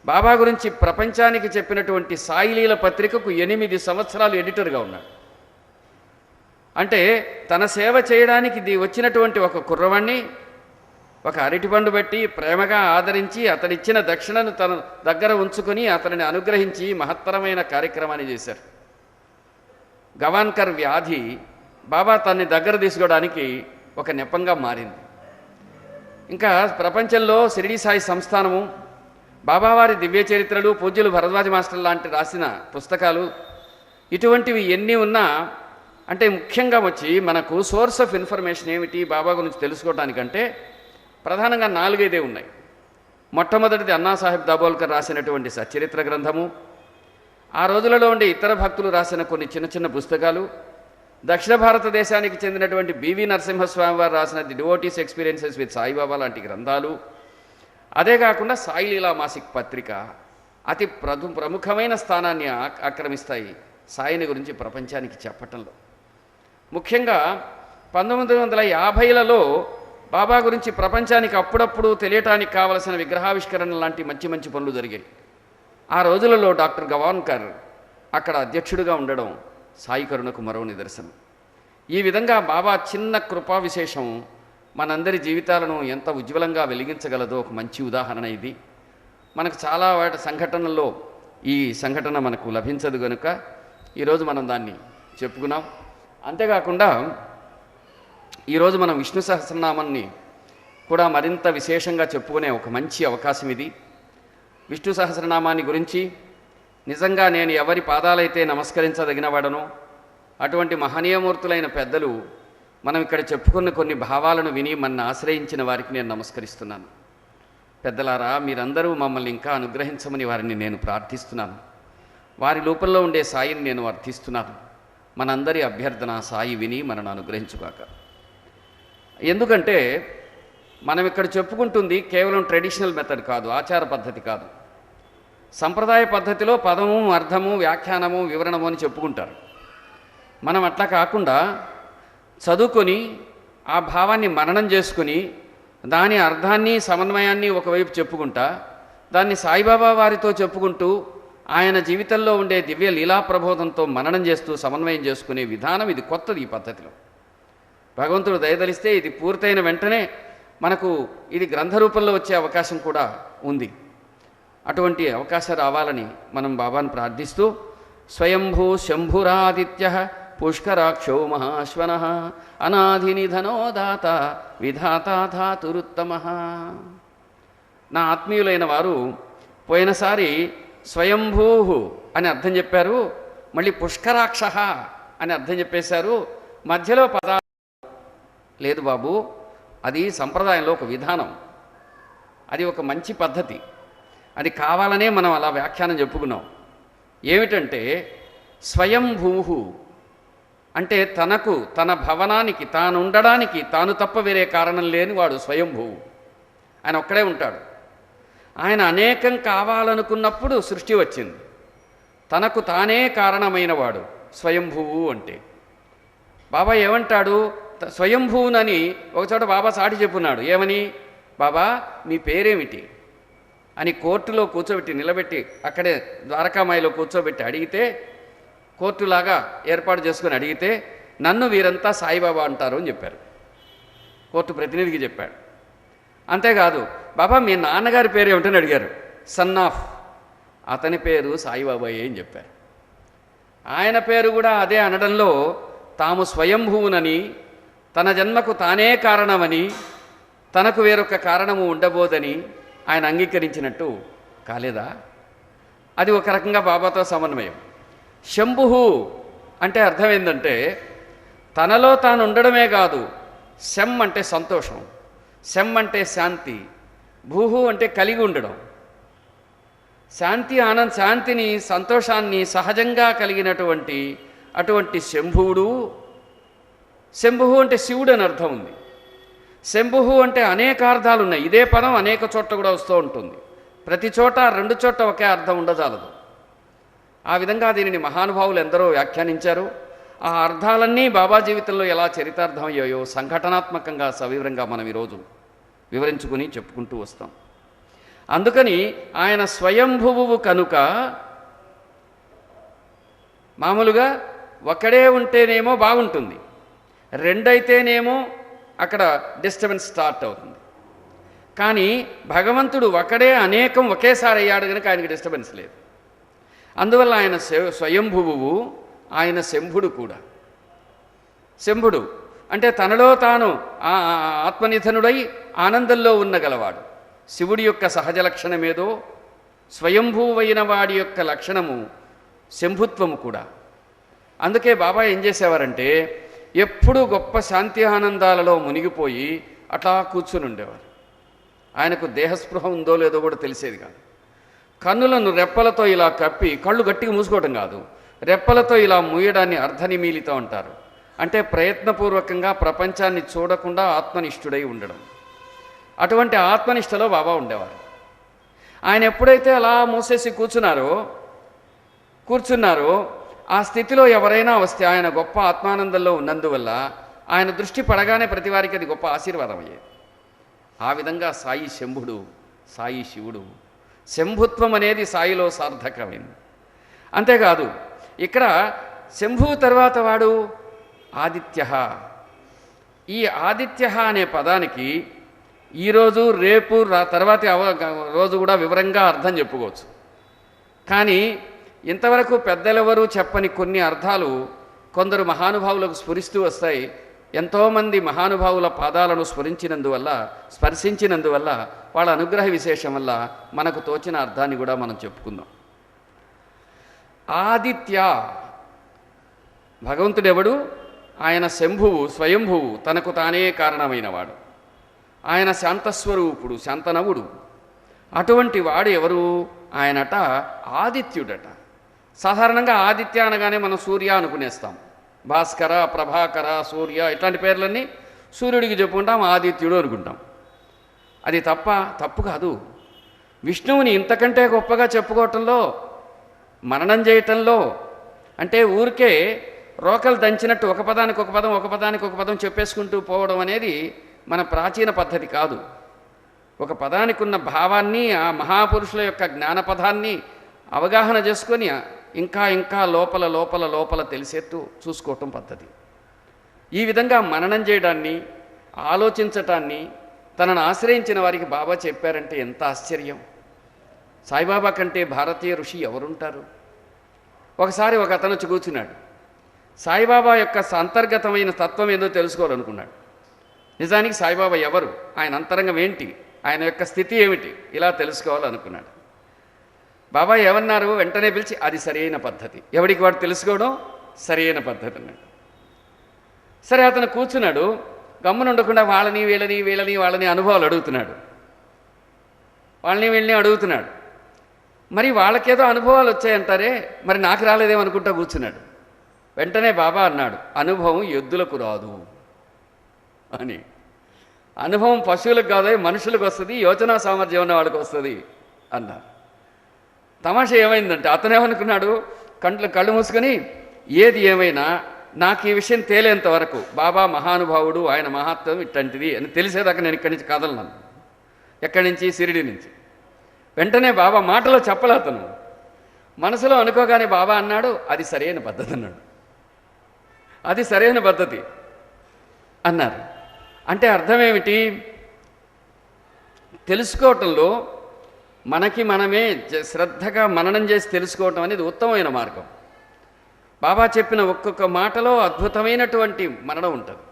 బాబా గురించి ప్రపంచానికి చెప్పినటువంటి సాయిలీల పత్రికకు 8 సంవత్సరాలు ఎడిటర్గా ఉన్నాడు. అంటే తన సేవ చేయడానికి వచ్చినటువంటి ఒక కుర్రవాణ్ణి ఒక అరటిపండు బట్టి ప్రేమగా ఆదరించి అతడిచ్చిన దక్షిణను తన దగ్గర ఉంచుకొని అతనిని అనుగ్రహించి మహత్తరమైన కార్యక్రమాన్ని చేశారు. గవాన్కర్ వ్యాధి బాబా తన్ని దగ్గర తీసుకోవడానికి ఒక నెపంగా మారింది. ఇంకా ప్రపంచంలో షిరిడీ సాయి సంస్థానము, బాబావారి దివ్య చరిత్రలు, పూజ్యులు భరద్వాజ మాస్టర్ లాంటి రాసిన పుస్తకాలు, ఇటువంటివి ఎన్ని ఉన్నా అంటే ముఖ్యంగా వచ్చి మనకు సోర్స్ ఆఫ్ ఇన్ఫర్మేషన్ ఏమిటి బాబా గురించి తెలుసుకోవడానికంటే ప్రధానంగా 4-5 ఉన్నాయి. మొట్టమొదటిది అన్నాసాహెబ్ దాబోల్కర్ రాసినటువంటి సచ్చరిత్ర గ్రంథము, ఆ రోజులలో ఉండే ఇతర భక్తులు రాసిన కొన్ని చిన్న చిన్న పుస్తకాలు, దక్షిణ భారతదేశానికి చెందినటువంటి బివి నరసింహస్వామి వారు రాసిన the devotees experiences with Saibaba లాంటి గ్రంథాలు, అదే కాకుండా సాయి లీలా మాసిక్ పత్రిక అతి ప్రముఖమైన స్థానాన్ని ఆక్రమిస్తాయి సాయిని గురించి ప్రపంచానికి చెప్పటంలో. ముఖ్యంగా 1950లలో బాబా గురించి ప్రపంచానికి అప్పుడప్పుడు తెలియటానికి కావలసిన విగ్రహావిష్కరణ లాంటి మంచి మంచి పనులు జరిగాయి. ఆ రోజులలో డాక్టర్ గవాన్కర్ అక్కడ అధ్యక్షుడిగా ఉండడం సాయి కరుణకు మరో నిదర్శనం. ఈ విధంగా బాబా చిన్న కృపా విశేషం మనందరి జీవితాలను ఎంత ఉజ్వలంగా వెలిగించగలదో ఒక మంచి ఉదాహరణ ఇది. మనకు చాలా వాటి సంఘటనల్లో ఈ సంఘటన మనకు లభించదు కనుక ఈరోజు మనం దాన్ని చెప్పుకున్నాం. అంతేకాకుండా ఈరోజు మనం విష్ణు సహస్రనామాన్ని కూడా మరింత విశేషంగా చెప్పుకునే ఒక మంచి అవకాశం ఇది. విష్ణు సహస్రనామాన్ని గురించి నిజంగా నేను ఎవరి పాదాలైతే నమస్కరించదగినవాడనో అటువంటి మహనీయమూర్తులైన పెద్దలు మనం ఇక్కడ చెప్పుకున్న కొన్ని భావాలను విని మన ఆశ్రయించిన వారికి నేను నమస్కరిస్తున్నాను. పెద్దలారా, మీరందరూ మమ్మల్ని ఇంకా అనుగ్రహించమని వారిని నేను ప్రార్థిస్తున్నాను. వారి లోపల్లో ఉండే సాయిని నేను అర్థిస్తున్నాను. మనందరి అభ్యర్థన సాయి విని మనను అనుగ్రహించుగాక. ఎందుకంటే మనం ఇక్కడ చెప్పుకుంటుంది కేవలం ట్రెడిషనల్ మెథడ్ కాదు, ఆచార పద్ధతి కాదు. సంప్రదాయ పద్ధతిలో పదము, అర్థము, వ్యాఖ్యానము, వివరణము అని చెప్పుకుంటారు. మనం అట్లా కాకుండా చదువుకొని ఆ భావాన్ని మననం చేసుకుని దాని అర్థాన్ని, సమన్వయాన్ని ఒకవైపు చెప్పుకుంటా దాన్ని సాయిబాబా వారితో చెప్పుకుంటూ ఆయన జీవితంలో ఉండే దివ్య లీలా ప్రబోధంతో మననం చేస్తూ సమన్వయం చేసుకునే విధానం ఇది కొత్తది. ఈ పద్ధతిలో భగవంతుడు దయదలిస్తే ఇది పూర్తయిన వెంటనే మనకు ఇది గ్రంథ రూపంలో వచ్చే అవకాశం కూడా ఉంది. అటువంటి అవకాశం రావాలని మనం బాబాను ప్రార్థిస్తూ స్వయంభూ శంభురాదిత్య పుష్కరాక్షో మహాశ్వన అనాధినిధనో దాత విధాత ధాతురుత్తమ. నా ఆత్మీయులైన వారు పోయినసారి స్వయంభూ అని అర్థం చెప్పారు, మళ్ళీ పుష్కరాక్ష అని అర్థం చెప్పేశారు. మధ్యలో పదాలు లేదు బాబు, అది సంప్రదాయంలో ఒక విధానం, అది ఒక మంచి పద్ధతి. అది కావాలనే మనం అలా వ్యాఖ్యానం చెప్పుకున్నాం. ఏమిటంటే స్వయంభూ అంటే తనకు, తన భవనానికి, తాను ఉండడానికి తాను తప్ప వేరే కారణం లేని వాడు స్వయంభూ. ఆయన ఒక్కడే ఉంటాడు. ఆయన అనేకం కావాలనుకున్నప్పుడు సృష్టి వచ్చింది. తనకు తానే కారణమైన వాడు స్వయంభువు అంటే. బాబా ఏమంటాడు, స్వయంభువునని ఒకచోట బాబా సాటి చెప్పున్నాడు. ఏమని, బాబా మీ పేరేమిటి అని కోర్టులో కూర్చోబెట్టి నిలబెట్టి అక్కడే ద్వారకామాయిలో కూర్చోబెట్టి అడిగితే, కోర్టులాగా ఏర్పాటు చేసుకొని అడిగితే నన్ను వీరంతా సాయిబాబా అంటారు అని చెప్పారు. కోర్టు ప్రతినిధికి చెప్పాడు. అంతేకాదు, బాబా మీ నాన్నగారి పేరు ఏమిటని అడిగారు. Son of. అతని పేరు సాయిబాబాయే అని చెప్పారు. ఆయన పేరు కూడా అదే అనడంలో తాము స్వయంభువునని, తన జన్మకు తానే కారణమని, తనకు వేరొక కారణము ఉండబోదని ఆయన అంగీకరించినట్టు కాలేదా? అది ఒక రకంగా బాబాతో సమన్వయం. శంభు అంటే అర్థం ఏంటంటే తనలో తాను ఉండడమే కాదు, శం అంటే సంతోషం, శం అంటే శాంతి, భూహు అంటే కలిగి ఉండడం. శాంతిని సంతోషాన్ని సహజంగా కలిగినటువంటి అటువంటి శంభువుడు. శంభువు అంటే శివుడు అని అర్థం ఉంది. శంభువు అంటే అనేక అర్థాలు ఉన్నాయి. ఇదే పదం అనేక చోట్ల కూడా వస్తూ ఉంటుంది. ప్రతి చోట 2 చోట్ల ఒకే అర్థం ఉండజాలదు. ఆ విధంగా దీనిని మహానుభావులు ఎందరో వ్యాఖ్యానించారు. ఆ అర్థాలన్నీ బాబా జీవితంలో ఎలా చరితార్థం అయ్యాయో సంఘటనాత్మకంగా సవివరంగా మనం ఈరోజు వివరించుకుని చెప్పుకుంటూ వస్తాం. అందుకని ఆయన స్వయంభువు కనుక మామూలుగా ఒకడే ఉంటేనేమో బాగుంటుంది, 2 అయితేనేమో అక్కడ డిస్టర్బెన్స్ స్టార్ట్ అవుతుంది. కానీ భగవంతుడు ఒకడే అనేకం ఒకేసారి అయ్యాడు కనుక ఆయనకి డిస్టర్బెన్స్ లేదు. అందువల్ల ఆయన స్వయంభువు, ఆయన శంభుడు కూడా. శంభుడు అంటే తనలో తాను ఆత్మనిధనుడై ఆనందంలో ఉన్నగలవాడు. శివుడి యొక్క సహజ లక్షణమేదో స్వయంభువైన వాడి యొక్క లక్షణము శంభుత్వము కూడా. అందుకే బాబా ఏం చేసేవారంటే ఎప్పుడూ గొప్ప శాంతి ఆనందాలలో మునిగిపోయి అట్లా కూర్చుని ఉండేవారు. ఆయనకు దేహస్పృహ ఉందో లేదో కూడా తెలిసేది కాదు. కన్నులను రెప్పలతో ఇలా కప్పి, కళ్ళు గట్టిగా మూసుకోవటం కాదు, రెప్పలతో ఇలా మూయడాన్ని అర్ధనిమీలితం అంటారు. అంటే ప్రయత్నపూర్వకంగా ప్రపంచాన్ని చూడకుండా ఆత్మనిష్ఠుడై ఉండడం. అటువంటి ఆత్మనిష్టలో బాబా ఉండేవారు. ఆయన ఎప్పుడైతే అలా మూసేసి కూర్చున్నారో ఆ స్థితిలో ఎవరైనా వస్తే ఆయన గొప్ప ఆత్మానందంలో ఉన్నందువల్ల ఆయన దృష్టి పడగానే ప్రతి వారికి అది గొప్ప ఆశీర్వాదం అయ్యేది. ఆ విధంగా సాయి శంభుడు, సాయి శివుడు. శంభుత్వం అనేది సాయిలో సార్థకమైంది. అంతేకాదు ఇక్కడ శంభువు తర్వాత వాడు ఆదిత్య. ఈ ఆదిత్య అనే పదానికి ఈరోజు రేపు తర్వాతి రోజు కూడా వివరంగా అర్థం చెప్పుకోవచ్చు. కానీ ఇంతవరకు పెద్దలెవరూ చెప్పని కొన్ని అర్థాలు కొందరు మహానుభావులకు స్ఫురిస్తూ వస్తాయి. ఎంతోమంది మహానుభావుల పాదాలను స్పర్శించినందువల్ల వాళ్ళ అనుగ్రహ విశేషం వల్ల మనకు తోచిన అర్థాన్ని కూడా మనం చెప్పుకుందాం. ఆదిత్య భగవంతుడెవడు? ఆయన శంభువు, స్వయంభువు, తనకు తానే కారణమైనవాడు. ఆయన శాంతస్వరూపుడు, శాంతనవుడు. అటువంటి వాడు ఎవరు? ఆయనట ఆదిత్యుడట. సాధారణంగా ఆదిత్య అనగానే మనం సూర్య అనుకునేస్తాం. భాస్కర, ప్రభాకర, సూర్య ఇట్లాంటి పేర్లన్నీ సూర్యుడికి చెప్పుకుంటాం, ఆదిత్యుడు అనుకుంటాం. అది తప్పు కాదు. విష్ణువుని ఇంతకంటే గొప్పగా చెప్పుకోవటంలో, మననం చేయటంలో, అంటే ఊరికే రోకలు దంచినట్టు ఒక పదానికి ఒక పదం చెప్పేసుకుంటూ పోవడం అనేది మన ప్రాచీన పద్ధతి కాదు. ఒక పదానికి ఉన్న భావాన్ని, ఆ మహాపురుషుల యొక్క జ్ఞానపదాన్ని అవగాహన చేసుకొని ఇంకా లోపల తెలిసేట్టు చూసుకోవటం పద్ధతి. ఈ విధంగా మననం చేయడాన్ని, ఆలోచించటాన్ని తనను ఆశ్రయించిన వారికి బాబా చెప్పారంటే ఎంత ఆశ్చర్యం. సాయిబాబా కంటే భారతీయ ఋషి ఎవరుంటారు? ఒకసారి ఒక అతను వచ్చి కూర్చున్నాడు. సాయిబాబా యొక్క అంతర్గతమైన తత్వం ఏదో తెలుసుకోవాలనుకున్నాడు. నిజానికి సాయిబాబా ఎవరు, ఆయన అంతరంగం ఏంటి, ఆయన యొక్క స్థితి ఏమిటి, ఇలా తెలుసుకోవాలనుకున్నాడు. బాబా ఏమన్నారు? వెంటనే పిలిచి, అది సరైన పద్ధతి, ఎవడికి వాడు తెలుసుకోవడం సరైన పద్ధతి అన్నాడు. సరే అతను కూర్చున్నాడు. గమ్మున ఉండకుండా వాళ్ళని అనుభవాలు అడుగుతున్నాడు. వీళ్ళని అడుగుతున్నాడు. మరి వాళ్ళకేదో అనుభవాలు వచ్చాయంటారే, మరి నాకు రాలేదేమనుకుంటా కూర్చున్నాడు. వెంటనే బాబా అన్నాడు, అనుభవం ఎద్దులకు రాదు అని. అనుభవం పశువులకు కాదు, మనుషులకు వస్తుంది, యోచనా సామర్థ్యం ఉన్న వాళ్ళకి వస్తుంది అన్నారు. తమాషా ఏమైందంటే అతనేమనుకున్నాడు, కళ్ళు మూసుకొని ఏది ఏమైనా నాకు ఈ విషయం తేలేంత వరకు బాబా మహానుభావుడు, ఆయన మహాత్వం ఇట్లాంటిది అని తెలిసేదాకా నేను ఇక్కడి నుంచి కదలన్నాను. ఎక్కడి నుంచి? షిరిడి నుంచి. వెంటనే బాబా మాటలో చెప్పలే, అతను మనసులో అనుకోగానే బాబా అన్నాడు, అది సరైన పద్ధతి అన్నాడు. అది సరైన పద్ధతి అన్నారు. అంటే అర్థం ఏమిటి? తెలుసుకోవటంలో మనకి మనమే శ్రద్ధగా మననం చేసి తెలుసుకోవటం అనేది ఉత్తమమైన మార్గం. బాబా చెప్పిన ఒక్కొక్క మాటలో అద్భుతమైనటువంటి మననం ఉంటుంది.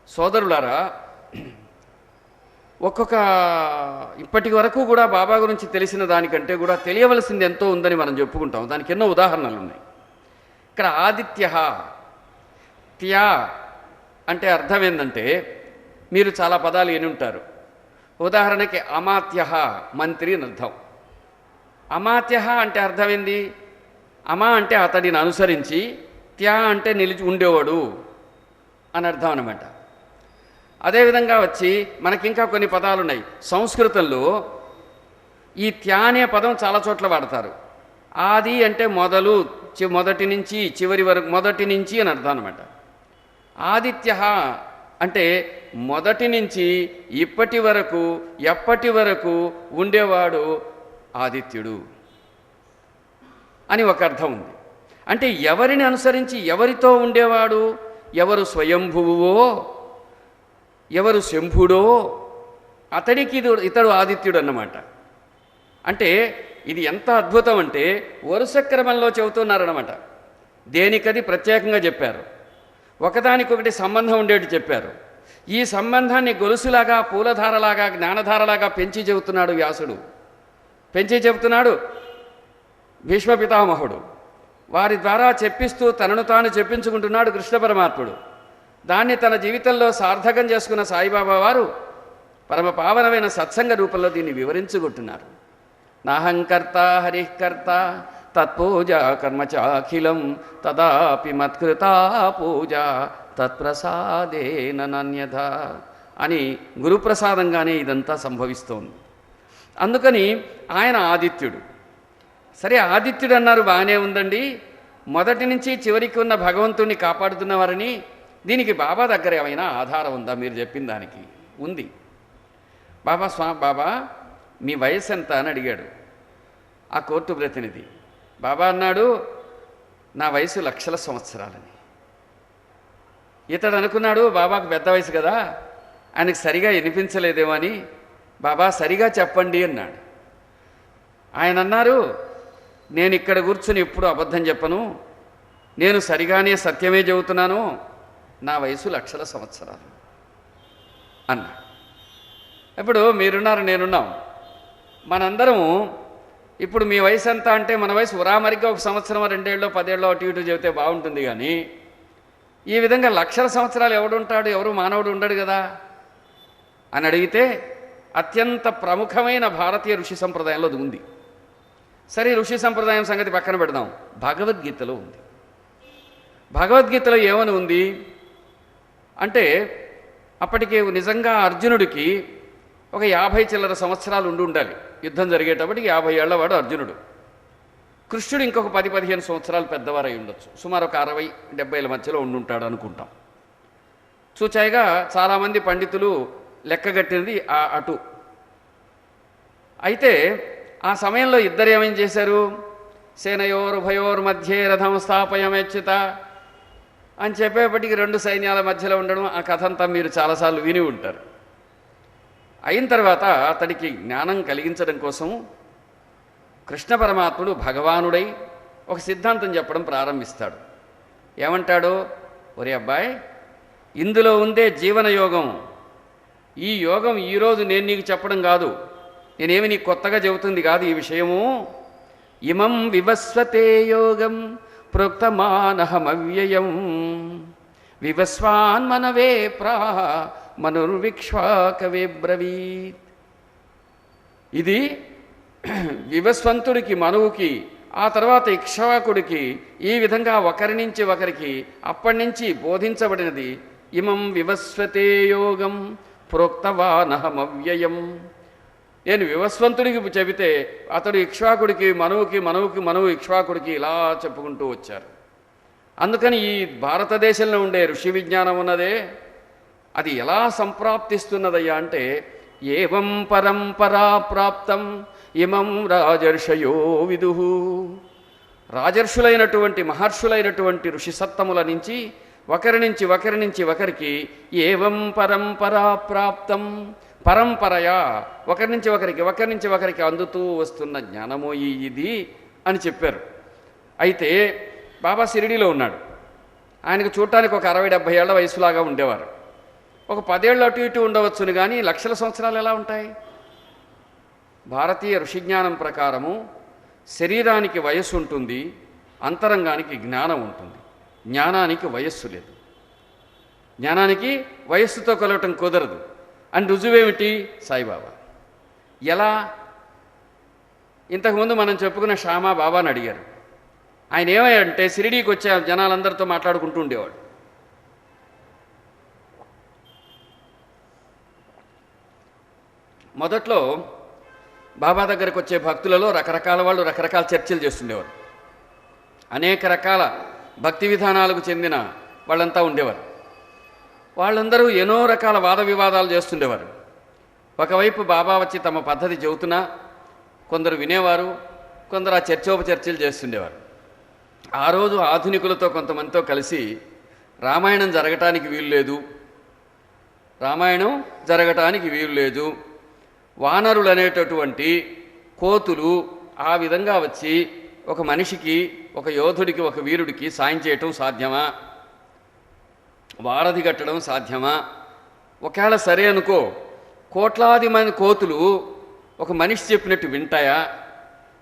సోదరులారా, ఇప్పటి వరకు కూడా బాబా గురించి తెలిసిన దానికంటే కూడా తెలియవలసింది ఎంతో ఉందని మనం చెప్పుకుంటాం. దానికి ఎన్నో ఉదాహరణలు ఉన్నాయి. ఇక్కడ ఆదిత్య త్యా అంటే అర్థం ఏంటంటే, మీరు చాలా పదాలు విని ఉంటారు. ఉదాహరణకి అమాత్య మంత్రి అని అర్థం. అమాత్య అంటే అర్థమైంది, అమా అంటే అతడిని అనుసరించి, త్యా అంటే నిలిచి ఉండేవాడు అని అర్థం అన్నమాట. అదేవిధంగా వచ్చి మనకి ఇంకా కొన్ని పదాలు ఉన్నాయి. సంస్కృతంలో ఈ త్యా అనే పదం చాలా చోట్ల వాడతారు. ఆది అంటే మొదలు, మొదటి నుంచి చివరి వరకు, మొదటి నుంచి అని అర్థం అనమాట. ఆదిత్య అంటే మొదటి నుంచి ఇప్పటి వరకు, ఎప్పటి వరకు ఉండేవాడు ఆదిత్యుడు అని ఒక అర్థం ఉంది. అంటే ఎవరిని అనుసరించి ఎవరితో ఉండేవాడు, ఎవరు స్వయంభువో, ఎవరు శంభుడో అతడికి ఇతడు ఆదిత్యుడు అన్నమాట. అంటే ఇది ఎంత అద్భుతం అంటే వరుస క్రమంలో చెబుతున్నారన్నమాట. దేనికది ప్రత్యేకంగా చెప్పారు, ఒకదానికొకటి సంబంధం ఉండేటి చెప్పారు. ఈ సంబంధాన్ని గొలుసులాగా, పూలధారలాగా, జ్ఞానధారలాగా పెంచి చెబుతున్నాడు వ్యాసుడు, పెంచి చెబుతున్నాడు భీష్మ పితామహుడు. వారి ద్వారా చెప్పిస్తూ తనను తాను చెప్పించుకుంటున్నాడు కృష్ణ పరమాత్ముడు. దాన్ని తన జీవితంలో సార్థకం చేసుకున్న సాయిబాబా వారు పరమ పావనమైన సత్సంగ రూపంలో దీన్ని వివరించుకుంటున్నారు. నాహంకర్త హరికర్త తత్పూజా కర్మచాఖిలం తదాపి మత్కృతా పూజ తత్ప్రసాదేన నాన్యథ అని గురుప్రసాదంగానే ఇదంతా సంభవిస్తోంది. అందుకని ఆయన ఆదిత్యుడు. సరే, ఆదిత్యుడు అన్నారు, బాగానే ఉందండి. మొదటి నుంచి చివరికి ఉన్న భగవంతుణ్ణి కాపాడుతున్నవారని దీనికి బాబా దగ్గర ఏమైనా ఆధారం ఉందా? మీరు చెప్పిన దానికి ఉంది. బాబా మీ వయసు ఎంత అని అడిగాడు ఆ కోర్టు ప్రతినిధి. బాబా అన్నాడు, నా వయసు లక్షల సంవత్సరాలని. ఇతడు అనుకున్నాడు బాబాకు పెద్ద వయసు కదా, ఆయనకు సరిగా వినిపించలేదేమో అని. బాబా సరిగా చెప్పండి అన్నాడు. ఆయన అన్నారు, నేను ఇక్కడ కూర్చుని ఎప్పుడు అబద్ధం చెప్పను, నేను సరిగానే సత్యమే చెబుతున్నాను, నా వయసు లక్షల సంవత్సరాలు అన్నాడు. ఇప్పుడు మీరున్నారు, నేనున్నాం, మనందరం ఇప్పుడు మీ వయసు ఎంత అంటే మన వయసు ఉరామరిగా ఒక సంవత్సరం, 2 ఏళ్ళో 10 ఏళ్ళో అటు ఇటు చెబితే బాగుంటుంది. కానీ ఈ విధంగా లక్షల సంవత్సరాలు ఎవడుంటాడు, ఎవరు మానవుడు ఉండడు కదా అని అడిగితే అత్యంత ప్రముఖమైన భారతీయ ఋషి సంప్రదాయంలో అది ఉంది. సరే, ఋషి సంప్రదాయం సంగతి పక్కన పెడదాం. భగవద్గీతలో ఉంది. భగవద్గీతలో ఏమని ఉంది అంటే, అప్పటికి నిజంగా అర్జునుడికి ఒక 50 చిల్లర సంవత్సరాలు ఉండాలి. యుద్ధం జరిగేటప్పటికి 50 ఏళ్ల వాడు అర్జునుడు. కృష్ణుడు ఇంకొక 10-15 సంవత్సరాలు పెద్దవారై ఉండొచ్చు. సుమారు ఒక 60-70 మధ్యలో ఉండుంటాడు అనుకుంటాం. చూచాయిగా చాలామంది పండితులు లెక్కగట్టినది అటు. అయితే ఆ సమయంలో ఇద్దరు ఏమేం చేశారు, సేనయోరుభయోర్మధ్యే రథం స్థాపయమేచ్యుత అని చెప్పేపటికి 2 సైన్యాల మధ్యలో ఉండడం, ఆ కథ అంతా మీరు చాలాసార్లు విని ఉంటారు. అయిన తర్వాత అతడికి జ్ఞానం కలిగించడం కోసం కృష్ణ పరమాత్ముడు భగవానుడై ఒక సిద్ధాంతం చెప్పడం ప్రారంభిస్తాడు. ఏమంటాడో, ఒరే అబ్బాయి, ఇందులో ఉందే జీవన యోగం. ఈ యోగం ఈరోజు నేను నీకు చెప్పడం కాదు, నేనేమి నీకు కొత్తగా చెబుతుంది కాదు ఈ విషయము. ఇమం వివస్వతే యోగం ప్రోక్తమానహమవ్యయం వివస్వాన్మనవే ప్రాహ మనుర్విక్ష్వాకవే బ్రవీత్. ఇది వివస్వంతుడికి, మనువుకి, ఆ తర్వాత ఇక్ష్వాకుడికి, ఈ విధంగా ఒకరి నుంచి ఒకరికి అప్పటి నుంచి బోధించబడినది. ఇమం వివస్వతే యోగం ప్రోక్తవానహమవ్యయం. నేను వివస్వంతుడికి చెబితే అతడు ఇక్ష్వాకుడికి, మనువుకి, మనువు ఇక్ష్వాకుడికి ఇలా చెప్పుకుంటూ వచ్చారు. అందుకని ఈ భారతదేశంలో ఉండే ఋషి విజ్ఞానం ఉన్నదే, అది ఎలా సంప్రాప్తిస్తున్నదయ్యా అంటే, ఏవం పరంపరా ప్రాప్తం ఇమం రాజర్షయో విదుః. రాజర్షులైనటువంటి మహర్షులైనటువంటి ఋషి సత్తముల నుంచి ఒకరి నుంచి ఒకరికి ఏవం పరంపరా ప్రాప్తం పరంపరయా ఒకరి నుంచి ఒకరికి అందుతూ వస్తున్న జ్ఞానమో ఇది అని చెప్పారు. అయితే బాబా షిరిడీలో ఉన్నాడు. ఆయనకు చూడటానికి ఒక 60-70 ఏళ్ల వయసులాగా ఉండేవారు. ఒక 10 ఏళ్ళు అటు ఇటు ఉండవచ్చును, కానీ లక్షల సంవత్సరాలు ఎలా ఉంటాయి? భారతీయ ఋషిజ్ఞానం ప్రకారము శరీరానికి వయస్సు ఉంటుంది, అంతరంగానికి జ్ఞానం ఉంటుంది. జ్ఞానానికి వయస్సు లేదు. జ్ఞానానికి వయస్సుతో కొలవటం కుదరదు. అని రుజువేమిటి? సాయిబాబా. ఎలా? ఇంతకుముందు మనం చెప్పుకున్న శ్యామా బాబాని అడిగారు. ఆయన ఏమయ్యంటే షిరిడీకి వచ్చే జనాలందరితో మాట్లాడుకుంటూ ఉండేవాడు. మొదట్లో బాబా దగ్గరకు వచ్చే భక్తులలో రకరకాల వాళ్ళు రకరకాల చర్చలు చేస్తుండేవారు. అనేక రకాల భక్తి విధానాలకు చెందిన వాళ్ళంతా ఉండేవారు. వాళ్ళందరూ ఎన్నో రకాల వాద వివాదాలు చేస్తుండేవారు. ఒకవైపు బాబా వచ్చి తమ పద్ధతి చెబుతున్నా కొందరు వినేవారు, కొందరు ఆ చర్చోపచర్చలు చేస్తుండేవారు. ఆ రోజు ఆధునికులతో కొంతమందితో కలిసి రామాయణం జరగటానికి వీలు లేదు, వానరులు అనేటటువంటి కోతులు ఆ విధంగా వచ్చి ఒక మనిషికి, ఒక యోధుడికి, ఒక వీరుడికి సాయం చేయటం సాధ్యమా? వారధి కట్టడం సాధ్యమా? ఒకవేళ సరే అనుకో, కోట్లాది మంది కోతులు ఒక మనిషి చెప్పినట్టు వింటాయా?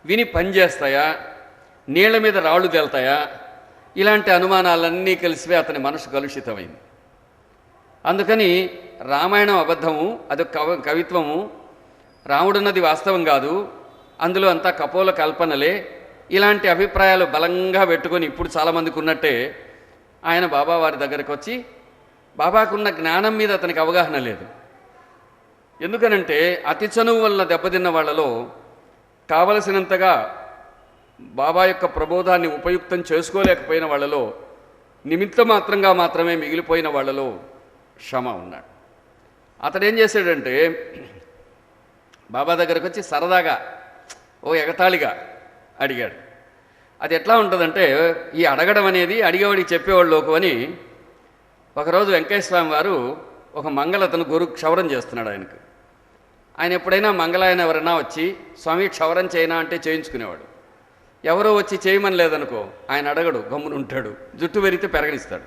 విని పనిచేస్తాయా? నీళ్ల మీద రాళ్ళు తేలుతాయా? ఇలాంటి అనుమానాలన్నీ కలిసివే అతని మనసు కలుషితమైంది. అందుకని రామాయణం అబద్ధము, అది కవిత్వము, రాముడున్నది వాస్తవం కాదు, అందులో అంతా కపోల కల్పనలే, ఇలాంటి అభిప్రాయాలు బలంగా పెట్టుకొని ఇప్పుడు చాలామందికి ఉన్నట్టే ఆయన బాబా వారి దగ్గరకు వచ్చి, బాబాకున్న జ్ఞానం మీద అతనికి అవగాహన లేదు. ఎందుకనంటే అతి చనువు వల్ల దెబ్బతిన్న వాళ్ళలో, కావలసినంతగా బాబా యొక్క ప్రబోధాన్ని ఉపయుక్తం చేసుకోలేకపోయిన వాళ్ళలో, నిమిత్త మాత్రమే మిగిలిపోయిన వాళ్ళలో క్షమ ఉన్నాడు. అతడేం చేశాడంటే బాబా దగ్గరకు వచ్చి సరదాగా ఎగతాళిగా అడిగాడు. అది ఎట్లా ఉంటుందంటే, ఈ అడగడం అనేది అడిగేవాడికి చెప్పేవాళ్ళు లోకు అని. ఒకరోజు వెంకయ్య స్వామి వారు ఒక మంగళతను క్షవరం చేస్తున్నాడు ఆయనకు. ఆయన ఎప్పుడైనా మంగళాయన ఎవరైనా వచ్చి స్వామి క్షవరం చేయనా అంటే చేయించుకునేవాడు. ఎవరో వచ్చి చేయమని లేదనుకో ఆయన అడగడు, గమ్మున ఉంటాడు, జుట్టు పెరిగితే పెరగనిస్తాడు.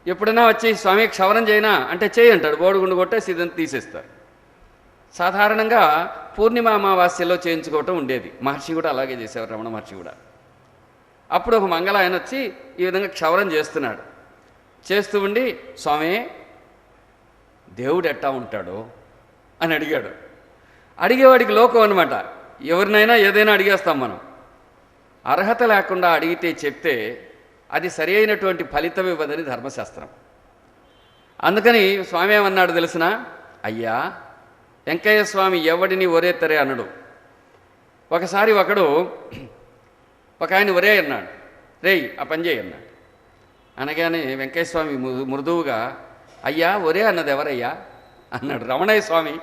ఎప్పుడైనా వచ్చి స్వామి క్షవరం చేయనా అంటే చేయంటాడు, బోడుగుండు కొట్టేసి ఇదంతా తీసేస్తారు. సాధారణంగా పూర్ణిమ అమావాస్యలో చేయించుకోవటం ఉండేది. మహర్షి కూడా అలాగే చేసేవారు, రమణ మహర్షి కూడా. అప్పుడు ఒక మంగళాయన వచ్చి ఈ విధంగా క్షవరం చేస్తున్నాడు. చేస్తూ ఉండి, స్వామి దేవుడు ఎట్టా ఉంటాడో అని అడిగాడు. అడిగేవాడికి లోకం అనమాట. ఎవరినైనా ఏదైనా అడిగేస్తాం మనం. అర్హత లేకుండా అడిగితే చెప్తే అది సరి అయినటువంటి ఫలితం ఇవ్వదని ధర్మశాస్త్రం. అందుకని స్వామి ఏమన్నాడు తెలిసిన, అయ్యా వెంకయ్య స్వామి ఎవడిని ఒరేతరే అనడు. ఒకసారి ఒక ఆయన ఒరే అన్నాడు, రేయ్ ఆ పని చేయి అన్నాడు. అనగానే వెంకయ్య స్వామి మృదువుగా, అయ్యా ఒరే అన్నది ఎవరయ్యా అన్నాడు. రమణయ్య స్వామి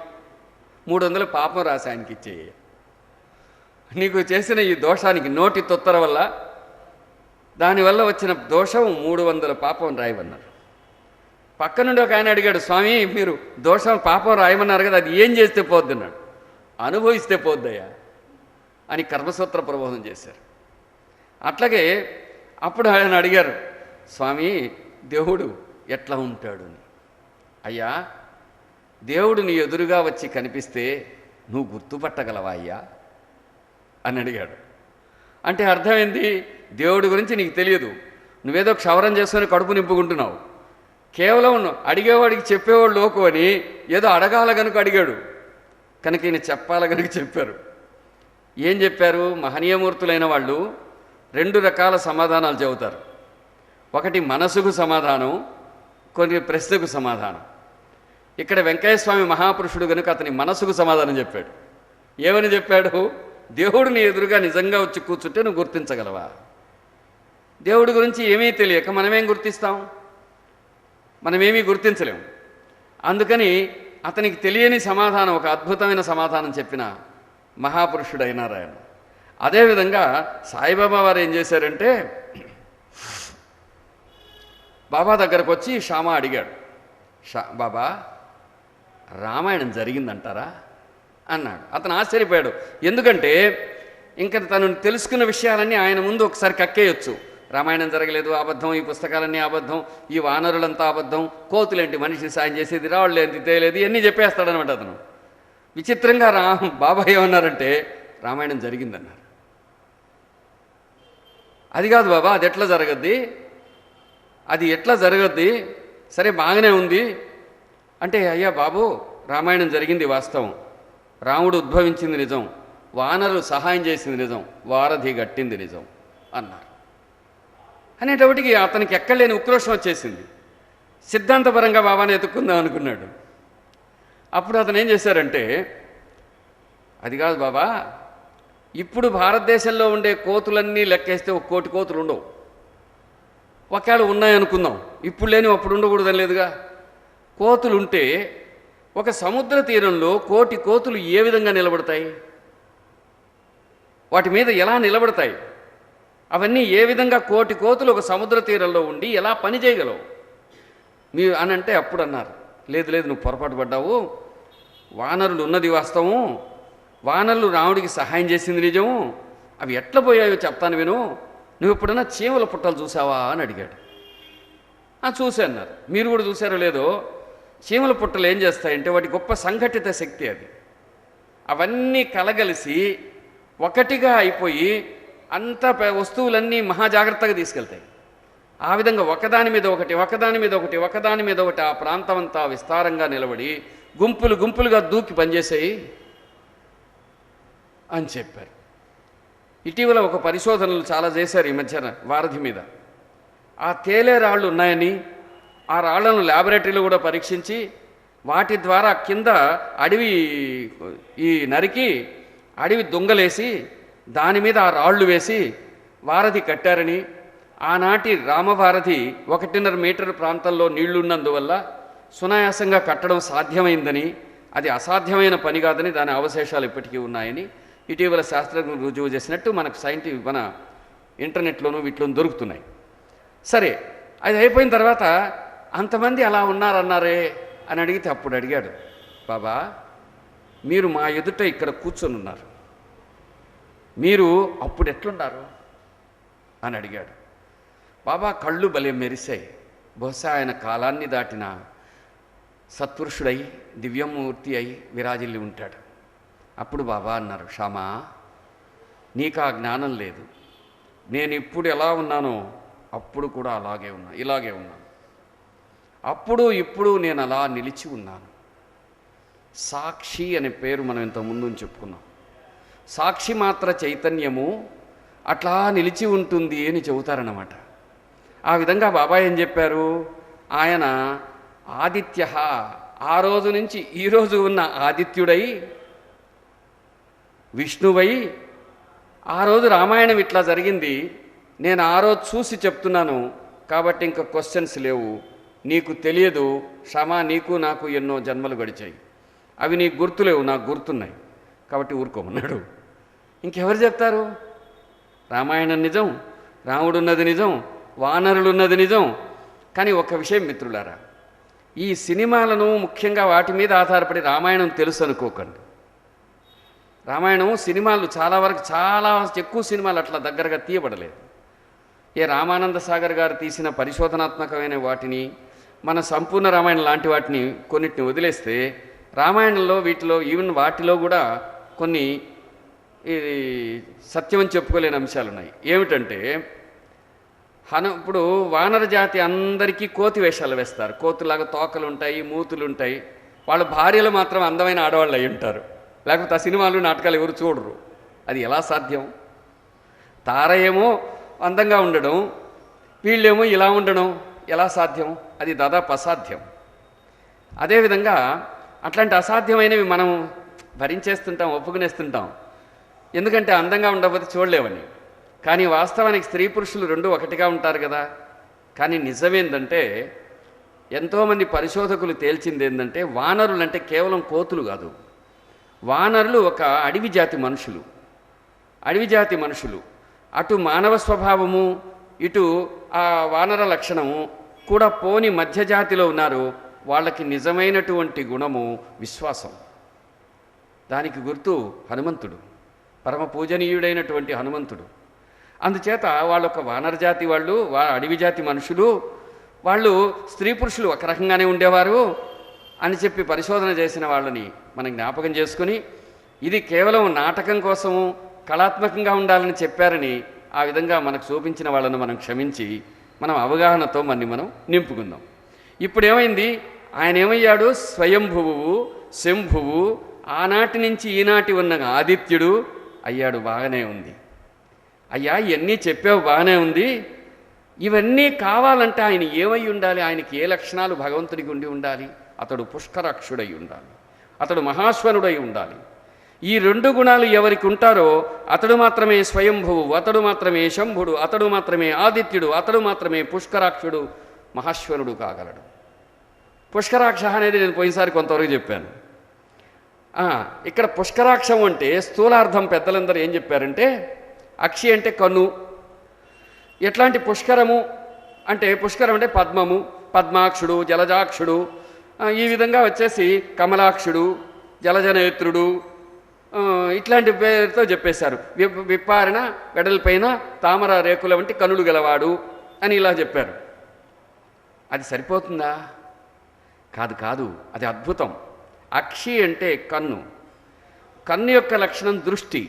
300 పాపం రాసి ఆయనకి ఇచ్చేయ. నీకు చేసిన ఈ దోషానికి నోటి తొత్తర వల్ల, దానివల్ల వచ్చిన దోషం 300 పాపం రాయమన్నారు. పక్క నుండి ఒక ఆయన అడిగాడు, స్వామి మీరు దోషం పాపం రాయమన్నారు కదా, అది ఏం చేస్తే పోద్ది అన్నాడు. అనుభవిస్తే పోద్దయ్యా అని కర్మసూత్ర ప్రబోధం చేశారు. అట్లాగే అప్పుడు ఆయన అడిగారు, స్వామి దేవుడు ఎట్లా ఉంటాడు అని. అయ్యా దేవుడు నీ ఎదురుగా వచ్చి కనిపిస్తే నువ్వు గుర్తుపట్టగలవా అయ్యా అని అడిగాడు. అంటే అర్థం ఏంది? దేవుడి గురించి నీకు తెలియదు, నువ్వేదో క్షవరం చేసుకొని కడుపు నింపుకుంటున్నావు. కేవలం అడిగేవాడికి చెప్పేవాడు లోకు అని ఏదో అడగాల కనుక అడిగాడు, కనుక ఈయన చెప్పాల కనుక చెప్పారు. ఏం చెప్పారు? మహనీయమూర్తులైన వాళ్ళు 2 రకాల సమాధానాలు చెబుతారు. ఒకటి మనసుకు సమాధానం, కొన్ని ప్రశ్నకు సమాధానం. ఇక్కడ వెంకయ్య స్వామి మహాపురుషుడు కనుక అతని మనసుకు సమాధానం చెప్పాడు. ఏమని చెప్పాడు? దేవుడిని ఎదురుగా నిజంగా వచ్చి కూర్చుంటే నువ్వు గుర్తించగలవా? దేవుడి గురించి ఏమీ తెలియక మనమేం గుర్తిస్తాం? మనమేమీ గుర్తించలేము. అందుకని అతనికి తెలియని సమాధానం, ఒక అద్భుతమైన సమాధానం చెప్పిన మహాపురుషుడైనారు ఆయన. అదేవిధంగా సాయిబాబా వారు ఏం చేశారంటే, బాబా దగ్గరకు వచ్చి శ్యామ అడిగాడు, బాబా రామాయణం జరిగిందంటారా అన్నాడు. అతను ఆశ్చర్యపోయాడు. ఎందుకంటే ఇంకా తను తెలుసుకున్న విషయాలన్నీ ఆయన ముందు ఒకసారి కక్కేయొచ్చు. రామాయణం జరగలేదు, అబద్ధం, ఈ పుస్తకాలన్నీ అబద్ధం, ఈ వానరులంతా అబద్ధం, కోతులేంటి మనిషిని సాయం చేసేది, రాళ్ళేంటి తేలేదు, ఇవన్నీ చెప్పేస్తాడనమాట అతను. విచిత్రంగా బాబా ఏమన్నారంటే రామాయణం జరిగిందన్నారు. అది కాదు బాబా, అది ఎట్లా జరగద్ది, అది ఎట్లా జరగద్ది, సరే బాగానే ఉంది అంటే, అయ్యా బాబు రామాయణం జరిగింది వాస్తవం, రాముడు ఉద్భవించింది నిజం, వానరులు సహాయం చేసింది నిజం, వారధి గట్టింది నిజం అన్నారు. అనేటప్పటికి అతనికి ఎక్కడలేని ఉక్రోషం వచ్చేసింది. సిద్ధాంతపరంగా బాబాని ఎత్తుక్కుందాం అనుకున్నాడు. అప్పుడు అతను ఏం చేశారంటే, అది కాదు బాబా, ఇప్పుడు భారతదేశంలో ఉండే కోతులన్నీ లెక్కేస్తే 1 కోటి కోతులు ఉండవు. ఒకవేళ ఉన్నాయనుకుందాం, ఇప్పుడు లేని అప్పుడు ఉండకూడదని లేదుగా. కోతులు ఉంటే ఒక సముద్ర తీరంలో 1 కోటి కోతులు ఏ విధంగా నిలబడతాయి, వాటి మీద ఎలా నిలబడతాయి, అవన్నీ ఏ విధంగా 1 కోటి కోతులు ఒక సముద్ర తీరంలో ఉండి ఎలా పని చేయగలవు అని అంటే, అప్పుడు అన్నారు, లేదు లేదు నువ్వు పొరపాటు పడ్డావు, వానరులు ఉన్నది వాస్తవం, వానరులు రాముడికి సహాయం చేసింది నిజము, అవి ఎట్లా పోయాయో చెప్తాను విను, నువ్వు ఎప్పుడన్నా చీమల పుట్టలు చూసావా అని అడిగాడు. చూశాన్నారు. మీరు కూడా చూసారో లేదో, చీమల పుట్టలు ఏం చేస్తాయంటే వాటి గొప్ప సంఘటిత శక్తి అది. అవన్నీ కలగలిసి ఒకటిగా అయిపోయి అంత వస్తువులన్నీ మహాజాగ్రత్తగా తీసుకెళ్తాయి. ఆ విధంగా ఒకదాని మీద ఒకటి ఒకదాని మీద ఒకటి ఒకదాని మీద ఒకటి ఆ ప్రాంతం అంతా విస్తారంగా నిలబడి గుంపులు గుంపులుగా దూకి పనిచేసాయి అని చెప్పారు. ఇటీవల ఒక పరిశోధనలు చాలా చేశారు ఈ మధ్యన వారధి మీద. ఆ తేలే రాళ్ళు ఉన్నాయని, ఆ రాళ్లను ల్యాబొరేటరీలో కూడా పరీక్షించి వాటి ద్వారా కింద అడవి నరికి అడవి దొంగలేసి దాని మీద ఆ రాళ్ళు వేసి వారధి కట్టారని, ఆనాటి రామవారధి 1.5 మీటర్ ప్రాంతంలో నీళ్లున్నందువల్ల సునాయాసంగా కట్టడం సాధ్యమైందని, అది అసాధ్యమైన పని కాదని దాని అవశేషాలు ఇప్పటికీ ఉన్నాయని ఇటీవల శాస్త్రజ్ఞులు రుజువు చేసినట్టు మనకు మన ఇంటర్నెట్లోనూ వీటిలోనూ దొరుకుతున్నాయి. సరే, అది అయిపోయిన తర్వాత అంతమంది అలా ఉన్నారన్నారే అని అడిగితే అప్పుడు అడిగాడు, బాబా మీరు మా ఎదుట ఇక్కడ కూర్చొని ఉన్నారు, మీరు అప్పుడు ఎట్లున్నారు అని అడిగాడు. బాబా కళ్ళు భలే మెరిశాయి. బహుశా ఆయన కాలాన్ని దాటిన సత్పురుషుడై దివ్యమూర్తి అయి విరాజిల్లి ఉంటాడు. అప్పుడు బాబా అన్నారు, శ్యామా నీకు ఆ జ్ఞానం లేదు, నేను ఇప్పుడు ఎలా ఉన్నానో అప్పుడు కూడా ఇలాగే ఉన్నాను, అప్పుడు ఇప్పుడు నేను అలా నిలిచి ఉన్నాను. సాక్షి అనే పేరు మనం ఇంతకుముందు చెప్పుకున్నాం. సాక్షి మాత్ర చైతన్యము అట్లా నిలిచి ఉంటుంది అని చెబుతారన్నమాట. ఆ విధంగా బాబా ఏం చెప్పారు, ఆయన ఆదిత్య, ఆ రోజు నుంచి ఈరోజు ఉన్న ఆదిత్యుడై విష్ణువై, ఆ రోజు రామాయణం ఇట్లా జరిగింది, నేను ఆ రోజు చూసి చెప్తున్నాను కాబట్టి ఇంకా క్వశ్చన్స్ లేవు, నీకు తెలియదు క్షమా, నీకు నాకు ఎన్నో జన్మలు గడిచాయి, అవి నీకు గుర్తులేవు, నాకు గుర్తున్నాయి కాబట్టి ఊరుకోమన్నాడు. ఇంకెవరు చెప్తారు? రామాయణం నిజం, రాముడున్నది నిజం, వానరులున్నది నిజం. కానీ ఒక విషయం మిత్రులారా, ఈ సినిమాలను ముఖ్యంగా వాటి మీద ఆధారపడి రామాయణం తెలుసు అనుకోకండి. రామాయణం సినిమాలు చాలా వరకు చాలా ఎక్కువ సినిమాలు అట్లా దగ్గరగా తీయబడలేదు. రామానంద సాగర్ గారు తీసిన పరిశోధనాత్మకమైన వాటిని, మన సంపూర్ణ రామాయణం లాంటి వాటిని కొన్నిటిని వదిలేస్తే రామాయణంలో వీటిలో ఈవెన్ వాటిలో కూడా కొన్ని సత్యమని చెప్పుకోలేని అంశాలు ఉన్నాయి. ఏమిటంటే ఇప్పుడు వానర జాతి అందరికీ కోతి వేషాలు వేస్తారు, కోతులాగా తోకలు ఉంటాయి, మూతులు ఉంటాయి, వాళ్ళ భార్యలు మాత్రం అందమైన ఆడవాళ్ళు అయి ఉంటారు, లేకపోతే ఆ సినిమాలు నాటకాలు ఎవరు చూడరు. అది ఎలా సాధ్యం? తార ఏమో అందంగా ఉండడం, వీళ్ళేమో ఇలా ఉండడం ఎలా సాధ్యం? అది దాదాపు అసాధ్యం. అదేవిధంగా అట్లాంటి అసాధ్యమైనవి మనం భరించేస్తుంటాం, ఒప్పుకునేస్తుంటాం, ఎందుకంటే అందంగా ఉండకపోతే చూడలేవని. కానీ వాస్తవానికి స్త్రీ పురుషులు రెండు ఒకటిగా ఉంటారు కదా. కానీ నిజమేందంటే ఎంతోమంది పరిశోధకులు తేల్చింది ఏంటంటే వానరులు అంటే కేవలం కోతులు కాదు, వానరులు ఒక అడవి జాతి మనుషులు. అటు మానవ స్వభావము ఇటు ఆ వానర లక్షణము కూడా పోని మధ్య జాతిలో ఉన్నారు. వాళ్ళకి నిజమైనటువంటి గుణము విశ్వాసం. దానికి గుర్తు హనుమంతుడు, పరమ పూజనీయుడైనటువంటి హనుమంతుడు. అందుచేత వాళ్ళొక వానరజాతి వాళ్ళు, అడవి జాతి మనుషులు, వాళ్ళు స్త్రీ పురుషులు ఒక రకంగానే ఉండేవారు అని చెప్పి పరిశోధన చేసిన వాళ్ళని మనం జ్ఞాపకం చేసుకుని, ఇది కేవలం నాటకం కోసము కళాత్మకంగా ఉండాలని చెప్పారని ఆ విధంగా మనకు చూపించిన వాళ్ళను మనం క్షమించి మనం అవగాహనతో మనం నింపుకుందాం. ఇప్పుడు ఏమైంది? ఆయన ఏమయ్యాడు? స్వయంభువు, శంభువు, ఆనాటి నుంచి ఈనాటి ఉన్న ఆదిత్యుడు అయ్యాడు. బాగానే ఉంది అయ్యా, ఇవన్నీ చెప్పావు, బాగానే ఉంది. ఇవన్నీ కావాలంటే ఆయన ఏమై ఉండాలి? ఆయనకి ఏ లక్షణాలు భగవంతుడికి ఉండాలి? అతడు పుష్కరాక్షుడై ఉండాలి, అతడు మహాశ్వనుడై ఉండాలి. ఈ రెండు గుణాలు ఎవరికి ఉంటారో అతడు మాత్రమే స్వయంభువు, అతడు మాత్రమే శంభుడు, అతడు మాత్రమే ఆదిత్యుడు, అతడు మాత్రమే పుష్కరాక్షుడు, మహాశ్వరుడు కాగలడు. పుష్కరాక్ష అనేది నేను పోయినసారి కొంతవరకు చెప్పాను. ఇక్కడ పుష్కరాక్షం అంటే స్థూలార్థం పెద్దలందరూ ఏం చెప్పారంటే, అక్షి అంటే కన్ను. ఎట్లాంటి పుష్కరము అంటే, పుష్కరం అంటే పద్మము, పద్మాక్షుడు, జలజాక్షుడు, ఈ విధంగా వచ్చేసి కమలాక్షుడు, జలజనేత్రుడు, ఇట్లాంటి పేరుతో చెప్పేశారు. విప్పారిన వెడల్పైన తామర రేకుల వంటి కనులు గలవాడు అని ఇలా చెప్పారు. అది సరిపోతుందా? కాదు కాదు, అది అద్భుతం. అక్షి అంటే కన్ను. కన్ను యొక్క లక్షణం దృష్టి.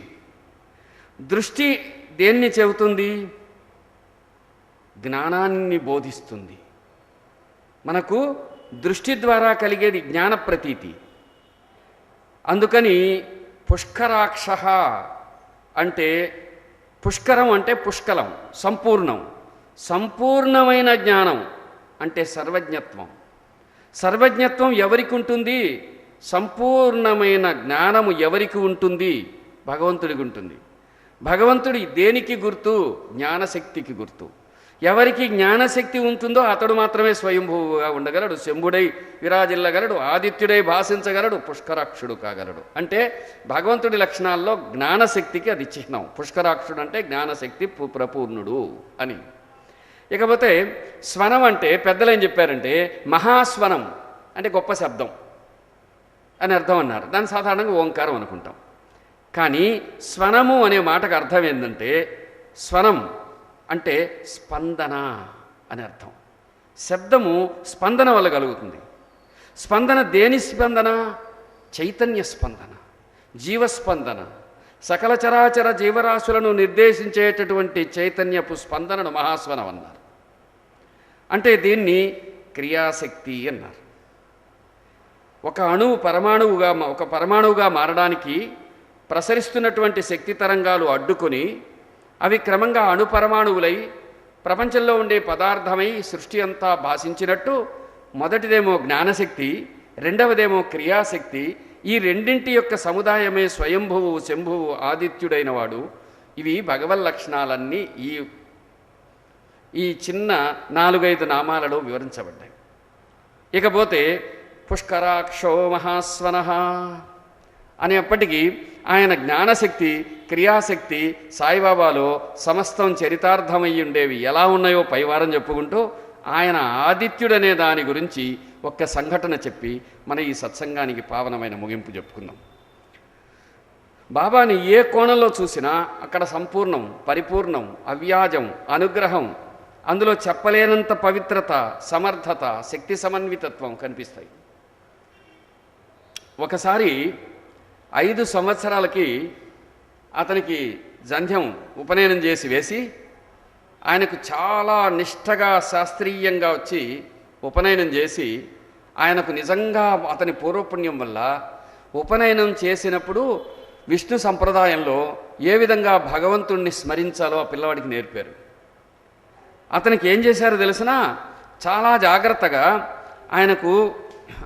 దృష్టి దేన్ని చెబుతుంది? జ్ఞానాన్ని బోధిస్తుంది. మనకు దృష్టి ద్వారా కలిగేది జ్ఞాన ప్రతీతి. అందుకని పుష్కరాక్ష అంటే, పుష్కరం అంటే పుష్కలం, సంపూర్ణం. సంపూర్ణమైన జ్ఞానం అంటే సర్వజ్ఞత్వం. సర్వజ్ఞత్వం ఎవరికి ఉంటుంది? సంపూర్ణమైన జ్ఞానము ఎవరికి ఉంటుంది? భగవంతుడికి ఉంటుంది. భగవంతుడి దేనికి గుర్తు? జ్ఞానశక్తికి గుర్తు. ఎవరికి జ్ఞానశక్తి ఉంటుందో అతడు మాత్రమే స్వయంభువుగా ఉండగలడు, శంభుడై విరాజిల్లగలడు, ఆదిత్యుడై భాషించగలడు, పుష్కరాక్షుడు కాగలడు. అంటే భగవంతుడి లక్షణాల్లో జ్ఞానశక్తికి అది చిహ్నం. పుష్కరాక్షుడు అంటే జ్ఞానశక్తి ప్రపూర్ణుడు అని. ఇకపోతే స్వనం అంటే పెద్దలు ఏం చెప్పారంటే, మహాస్వనం అంటే గొప్ప శబ్దం అని అర్థం అన్నారు. దాన్ని సాధారణంగా ఓంకారం అనుకుంటాం. కానీ స్వనము అనే మాటకు అర్థం ఏంటంటే, స్వనం అంటే స్పందన అని అర్థం. శబ్దము స్పందన వల్ల కలుగుతుంది. స్పందన దేని స్పందన? చైతన్య స్పందన, జీవస్పందన. సకల చరాచర జీవరాశులను నిర్దేశించేటటువంటి చైతన్యపు స్పందనను మహాస్వనం అన్నారు. అంటే దీన్ని క్రియాశక్తి అన్నారు. ఒక అణువు పరమాణువుగా మారడానికి ప్రసరిస్తున్నటువంటి శక్తి తరంగాలు అడ్డుకొని అవి క్రమంగా అణుపరమాణువులై ప్రపంచంలో ఉండే పదార్థమై సృష్టి అంతా భాషించినట్టు, మొదటిదేమో జ్ఞానశక్తి, రెండవదేమో క్రియాశక్తి. ఈ రెండింటి యొక్క సముదాయమే స్వయంభువు, శంభువు, ఆదిత్యుడైన వాడు. ఇవి భగవన్ లక్షణాలన్నీ ఈ చిన్న 4-5 నామాలలో వివరించబడ్డాయి. ఇకపోతే పుష్కరాక్షో మహాస్వనః అనేప్పటికీ ఆయన జ్ఞానశక్తి, క్రియాశక్తి సాయిబాబాలో సమస్తం చరితార్థమయ్యి ఉండేవి ఎలా ఉన్నాయో పైవారం చెప్పుకుంటూ ఆయన ఆదిత్యుడనే దాని గురించి ఒక్క సంఘటన చెప్పి మన ఈ సత్సంగానికి పావనమైన ముగింపు చెప్పుకుందాం. బాబాని ఏ కోణంలో చూసినా అక్కడ సంపూర్ణం, పరిపూర్ణం, అవ్యాజం, అనుగ్రహం, అందులో చెప్పలేనంత పవిత్రత, సమర్థత, శక్తి సమన్వితత్వం కనిపిస్తాయి. ఒకసారి 5 సంవత్సరాలకి అతనికి జంధ్యం ఉపనయనం చేసి వేసి ఆయనకు చాలా నిష్టగా శాస్త్రీయంగా వచ్చి ఉపనయనం చేసి ఆయనకు నిజంగా అతని పూర్వపుణ్యం వల్ల ఉపనయనం చేసినప్పుడు విష్ణు సంప్రదాయంలో ఏ విధంగా భగవంతుణ్ణి స్మరించాలో ఆ పిల్లవాడికి నేర్పారు. అతనికి ఏం చేశారో తెలిసినా చాలా జాగ్రత్తగా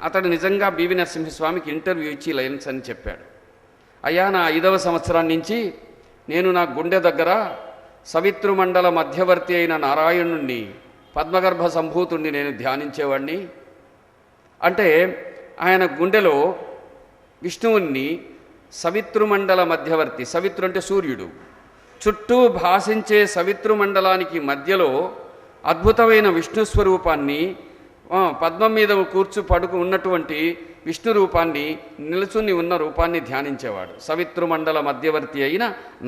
అతడు నిజంగా బివి నరసింహస్వామికి ఇంటర్వ్యూ ఇచ్చి లైన్స్ అని చెప్పాడు. అయ్యా, నా 5వ సంవత్సరం నుంచి నేను నా గుండె దగ్గర సవితృమండల మధ్యవర్తి అయిన నారాయణుణ్ణి, పద్మగర్భ సంభూతుణ్ణి నేను ధ్యానించేవాడిని. అంటే ఆయన గుండెలో విష్ణువుని సవితృమండల మధ్యవర్తి, సవితృ అంటే సూర్యుడు, చుట్టూ భాషించే సవితృమండలానికి మధ్యలో అద్భుతమైన విష్ణు స్వరూపాన్ని పద్మం మీద పడుకు ఉన్నటువంటి విష్ణు రూపాన్ని, నిలుచుని ఉన్న రూపాన్ని ధ్యానించేవాడు. సవితృమండల మధ్యవర్తి అయిన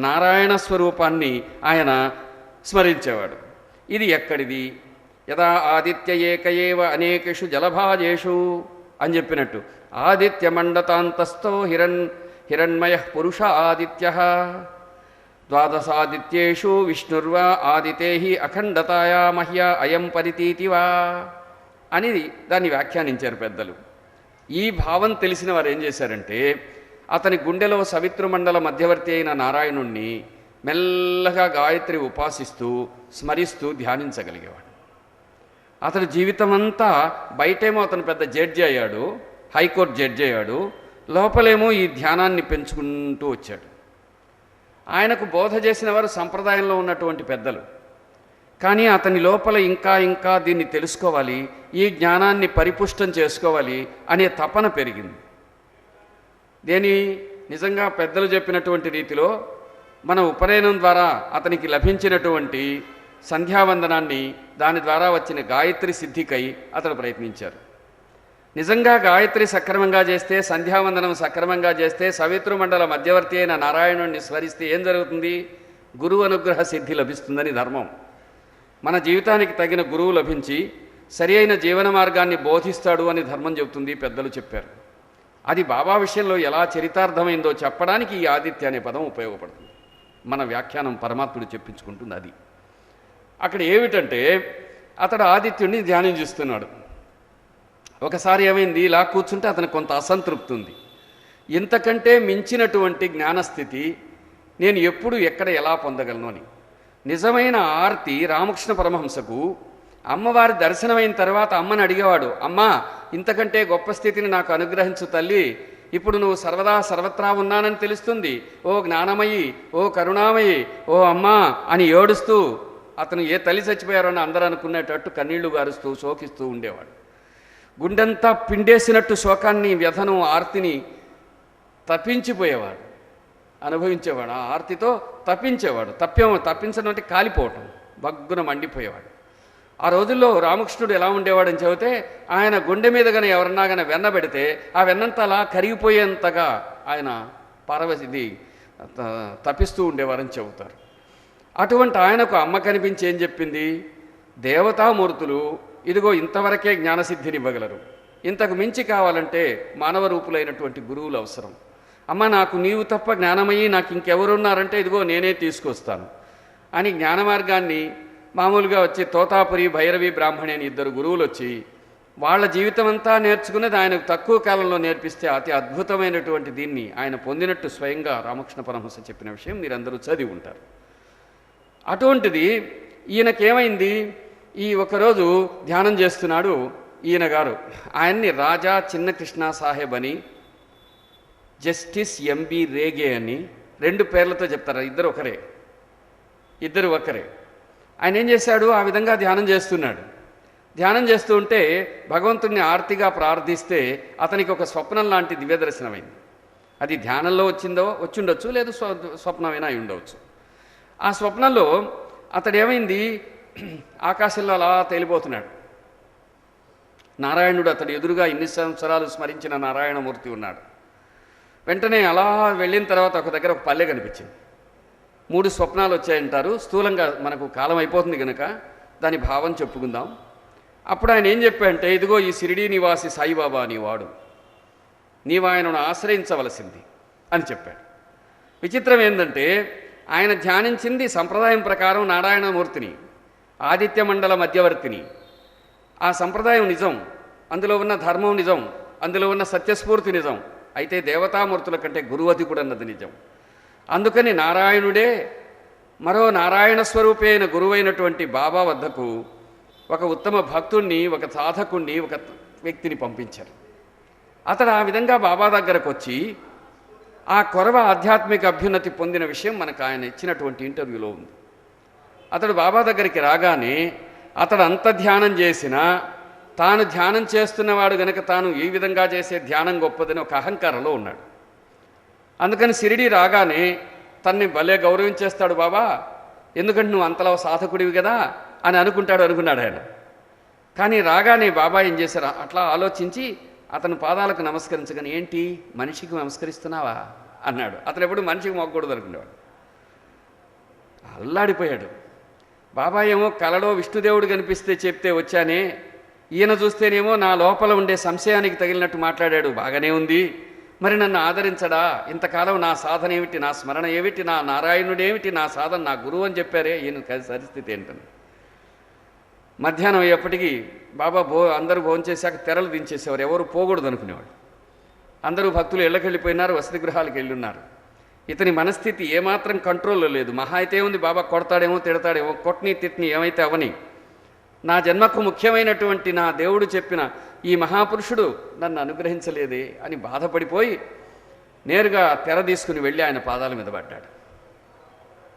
నారాయణ స్వరూపాన్ని ఆయన స్మరించేవాడు. ఇది ఎక్కడిది? యదా ఆదిత్య ఏక ఏవ అనేకేషు జలభాజేషు అని చెప్పినట్టు, ఆదిత్య మండతాంతస్థో హిరణ్మయ పురుష ఆదిత్య ద్వాదశాదిత్యేషు విష్ణుర్వా ఆదితేహి అఖండతాయా మహ్య అయం పరితీతివా అని దాన్ని వ్యాఖ్యానించారు పెద్దలు. ఈ భావం తెలిసిన వారు ఏం చేశారంటే, అతని గుండెలో సవితృమండల మధ్యవర్తి అయిన నారాయణుణ్ణి మెల్లగా గాయత్రి ఉపాసిస్తూ స్మరిస్తూ ధ్యానించగలిగేవాడు. అతడు జీవితమంతా బయటేమో అతను పెద్ద జడ్జి అయ్యాడు, హైకోర్టు జడ్జి అయ్యాడు, లోపలేమో ఈ ధ్యానాన్ని పెంచుకుంటూ వచ్చాడు. ఆయనకు బోధ చేసిన వారు సంప్రదాయంలో ఉన్నటువంటి పెద్దలు. కానీ అతని లోపల ఇంకా ఇంకా దీన్ని తెలుసుకోవాలి, ఈ జ్ఞానాన్ని పరిపుష్టం చేసుకోవాలి అనే తపన పెరిగింది. నిజంగా పెద్దలు చెప్పినటువంటి రీతిలో మన ఉపనయనం ద్వారా అతనికి లభించినటువంటి సంధ్యావందనాన్ని, దాని ద్వారా వచ్చిన గాయత్రి సిద్ధికై అతడు ప్రయత్నించారు. నిజంగా గాయత్రి సక్రమంగా చేస్తే, సంధ్యావందనం సక్రమంగా చేస్తే, సవితృమండల మధ్యవర్తి అయిన నారాయణుడిని స్మరిస్తే ఏం జరుగుతుంది? గురువు అనుగ్రహ సిద్ధి లభిస్తుందని ధర్మం. మన జీవితానికి తగిన గురువు లభించి సరి అయిన జీవన మార్గాన్ని బోధిస్తాడు అని ధర్మం చెబుతుంది, పెద్దలు చెప్పారు. అది బాబా విషయంలో ఎలా చరితార్థమైందో చెప్పడానికి ఈ ఆదిత్య అనే పదం ఉపయోగపడుతుంది. మన వ్యాఖ్యానం పరమాత్ముడు చెప్పించుకుంటుంది. అది అక్కడ ఏమిటంటే, అతడు ఆదిత్యుడిని ధ్యానం చేస్తున్నాడు. ఒకసారి ఏమైంది, ఇలా కూర్చుంటే అతనికి కొంత అసంతృప్తి ఉంది. ఇంతకంటే మించినటువంటి జ్ఞానస్థితి నేను ఎప్పుడు ఎక్కడ ఎలా పొందగలను అని. నిజమైన ఆర్తి రామకృష్ణ పరమహంసకు అమ్మవారి దర్శనమైన తర్వాత అమ్మని అడిగేవాడు, అమ్మా ఇంతకంటే గొప్ప స్థితిని నాకు అనుగ్రహించు తల్లి, ఇప్పుడు నువ్వు సర్వదా సర్వత్రా ఉన్నానని తెలుస్తుంది, ఓ జ్ఞానమయి, ఓ కరుణామయి, ఓ అమ్మా అని ఏడుస్తూ, అతను ఏ తల్లి చచ్చిపోయారో అని అందరూ అనుకునేటట్టు కన్నీళ్లు గారుస్తూ శోకిస్తూ ఉండేవాడు. గుండెంతా పిండేసినట్టు శోకాన్ని, వ్యధను, ఆర్తిని తప్పించిపోయేవాడు, అనుభవించేవాడు. ఆ ఆర్తితో తప్పించేవాడు. తప్పించడం అంటే కాలిపోవటం, బగ్గున మండిపోయేవాడు. ఆ రోజుల్లో రామకృష్ణుడు ఎలా ఉండేవాడని చెబితే, ఆయన గుండె మీద కానీ ఎవరన్నా కానీ వెన్న పెడితే ఆ వెన్నంతా అలా కరిగిపోయేంతగా ఆయన పార్వతిది తప్పిస్తూ ఉండేవారని చెబుతారు. అటువంటి ఆయనకు అమ్మ కనిపించి ఏం చెప్పింది, దేవతామూర్తులు ఇదిగో ఇంతవరకే జ్ఞానసిద్ధినివ్వగలరు, ఇంతకు మించి కావాలంటే మానవ రూపులైనటువంటి గురువులు అవసరం. అమ్మ నాకు నీవు తప్ప జ్ఞానమయ్యి నాకు ఇంకెవరున్నారంటే ఇదిగో నేనే తీసుకొస్తాను అని జ్ఞాన మార్గాన్ని మామూలుగా వచ్చి తోతాపురి, భైరవి, బ్రాహ్మణి అని ఇద్దరు గురువులు వచ్చి వాళ్ళ జీవితం అంతా నేర్చుకునేది ఆయనకు తక్కువ కాలంలో నేర్పిస్తే అతి అద్భుతమైనటువంటి దీన్ని ఆయన పొందినట్టు స్వయంగా రామకృష్ణ పరమహంస చెప్పిన విషయం మీరందరూ చదివి ఉంటారు. అటువంటిది ఈయనకేమైంది, ఈ ఒకరోజు ధ్యానం చేస్తున్నాడు ఈయన గారు. ఆయన్ని రాజా చిన్న కృష్ణ సాహెబ్ అని, జస్టిస్ ఎంబి రేగే అని రెండు పేర్లతో చెప్తారు. ఇద్దరు ఒకరే. ఆయన ఏం చేశాడు, ఆ విధంగా ధ్యానం చేస్తున్నాడు. ధ్యానం చేస్తూ ఉంటే భగవంతుడిని ఆర్తిగా ప్రార్థిస్తే అతనికి ఒక స్వప్నం లాంటి దివ్య దర్శనమైంది. అది ధ్యానంలో వచ్చిండొచ్చు, లేదు స్వప్నమైనా అయి ఉండవచ్చు. ఆ స్వప్నంలో అతడేమైంది, ఆకాశంలో అలా తేలిపోతున్నాడు. నారాయణుడు అతడు ఎదురుగా ఇన్ని సంవత్సరాలు స్మరించిన నారాయణమూర్తి ఉన్నాడు. వెంటనే అలా వెళ్ళిన తర్వాత ఒక దగ్గర ఒక పల్లె కనిపించింది. 3 స్వప్నాలు వచ్చాయంటారు. స్థూలంగా మనకు కాలం అయిపోతుంది కనుక దాని భావం చెప్పుకుందాం. అప్పుడు ఆయన ఏం చెప్పాడంటే, ఇదిగో ఈ షిరిడీ నివాసి సాయిబాబా అనేవాడు, నీవు ఆయనను ఆశ్రయించవలసింది అని చెప్పాడు. విచిత్రం ఏంటంటే, ఆయన ధ్యానించింది సంప్రదాయం ప్రకారం నారాయణమూర్తిని, ఆదిత్య మండల మధ్యవర్తిని. ఆ సంప్రదాయం నిజం, అందులో ఉన్న ధర్మం నిజం, అందులో ఉన్న సత్యస్ఫూర్తి నిజం. అయితే దేవతామూర్తుల కంటే గురువధికుడు అన్నది నిజం. అందుకని నారాయణుడే మరో నారాయణ స్వరూపి అయిన గురువైనటువంటి బాబా వద్దకు ఒక ఉత్తమ భక్తుణ్ణి, ఒక సాధకుణ్ణి, ఒక వ్యక్తిని పంపించారు. అతడు ఆ విధంగా బాబా దగ్గరకు వచ్చి ఆ కొరవ ఆధ్యాత్మిక అభ్యున్నతి పొందిన విషయం మనకు ఆయన ఇచ్చినటువంటి ఇంటర్వ్యూలో ఉంది. అతడు బాబా దగ్గరికి రాగానే అతడు అంత ధ్యానం చేసినా తాను ధ్యానం చేస్తున్నవాడు గనక తాను ఈ విధంగా చేసే ధ్యానం గొప్పదని ఒక అహంకారంలో ఉన్నాడు. అందుకని షిరిడీ రాగానే తన్ని భలే గౌరవించేస్తాడు బాబా, ఎందుకంటే నువ్వు అంతలో సాధకుడివి కదా అని అనుకున్నాడు ఆయన. కానీ రాగానే బాబా ఏం చేశారు, అట్లా ఆలోచించి అతని పాదాలకు నమస్కరించగానే, ఏంటి మనిషికి నమస్కరిస్తున్నావా అన్నాడు. అతను ఎప్పుడు మనిషికి మొక్కకూడదు అనుకునేవాడు. అల్లాడిపోయాడు. బాబా ఏమో కలలో విష్ణుదేవుడు కనిపిస్తే చెప్తే వచ్చానే, ఈయన చూస్తేనేమో నా లోపల ఉండే సంశయానికి తగిలినట్టు మాట్లాడాడు, బాగానే ఉంది, మరి నన్ను ఆదరించడా, ఇంతకాలం నా సాధన ఏమిటి, నా స్మరణ ఏమిటి, నా నారాయణుడేమిటి, నా సాధన, నా గురువు అని చెప్పారే, ఈయన పరిస్థితి ఏంటని. మధ్యాహ్నం అయ్యేప్పటికీ బాబా అందరూ భోంచేశాక తెరలు దించేసేవారు, ఎవరు పోకూడదు అనుకునేవాడు. అందరూ భక్తులు ఇళ్ళకెళ్ళిపోయినారు, వసతి గృహాలకు వెళ్ళున్నారు. ఇతని మనస్థితి ఏమాత్రం కంట్రోల్లో లేదు. మహా అయితే ఉంది, బాబా కొడతాడేమో తిడతాడేమో, కొట్ని తిట్ని ఏమైతే అవని, నా జన్మకు ముఖ్యమైనటువంటి నా దేవుడు చెప్పిన ఈ మహాపురుషుడు నన్ను అనుగ్రహించలేదే అని బాధపడిపోయి నేరుగా తెర తీసుకుని వెళ్ళి ఆయన పాదాల మీద పడ్డాడు.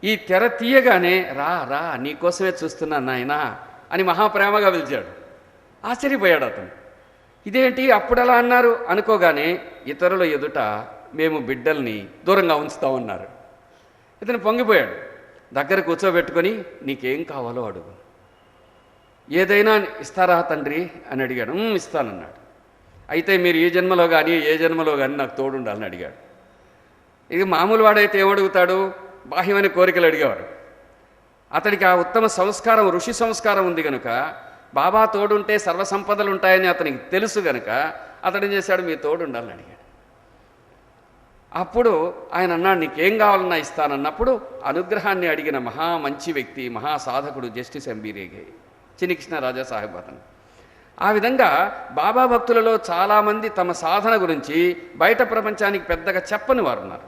ఈ తెర తీయగానే, రా రా నీకోసమే చూస్తున్నాను నాయనా అని మహాప్రేమగా పిలిచాడు. ఆశ్చర్యపోయాడు అతను. ఇదేంటి అప్పుడలా అన్నారు అనుకోగానే, ఇతరుల ఎదుట మేము బిడ్డల్ని దూరంగా ఉంచుతామన్నారు. ఇతను పొంగిపోయాడు. దగ్గర కూర్చోబెట్టుకొని, నీకేం కావాలో అడుగు, ఏదైనా ఇస్తారా తండ్రి అని అడిగాడు. ఇస్తానన్నాడు. అయితే మీరు ఈ జన్మలో కానీ ఏ జన్మలో కానీ నాకు తోడుండాలని అడిగాడు. ఇది మామూలు వాడైతే ఏమడుగుతాడు, బాహ్యమైన కోరికలు అడిగేవాడు. అతడికి ఆ ఉత్తమ సంస్కారం, ఋషి సంస్కారం ఉంది కనుక, బాబా తోడుంటే సర్వసంపదలు ఉంటాయని అతనికి తెలుసు కనుక అతడు ఏం చేశాడు, మీ తోడుండాలని అడిగాడు. అప్పుడు ఆయన అన్నాడు, నీకేం కావాలన్నా ఇస్తానన్నప్పుడు అనుగ్రహాన్ని అడిగిన మహా మంచి వ్యక్తి, మహాసాధకుడు జస్టిస్ ఎంబీరేగే చిన్ని కృష్ణరాజా సాహెబ్ అతను. ఆ విధంగా బాబా భక్తులలో చాలామంది తమ సాధన గురించి బయట ప్రపంచానికి పెద్దగా చెప్పని వారు ఉన్నారు.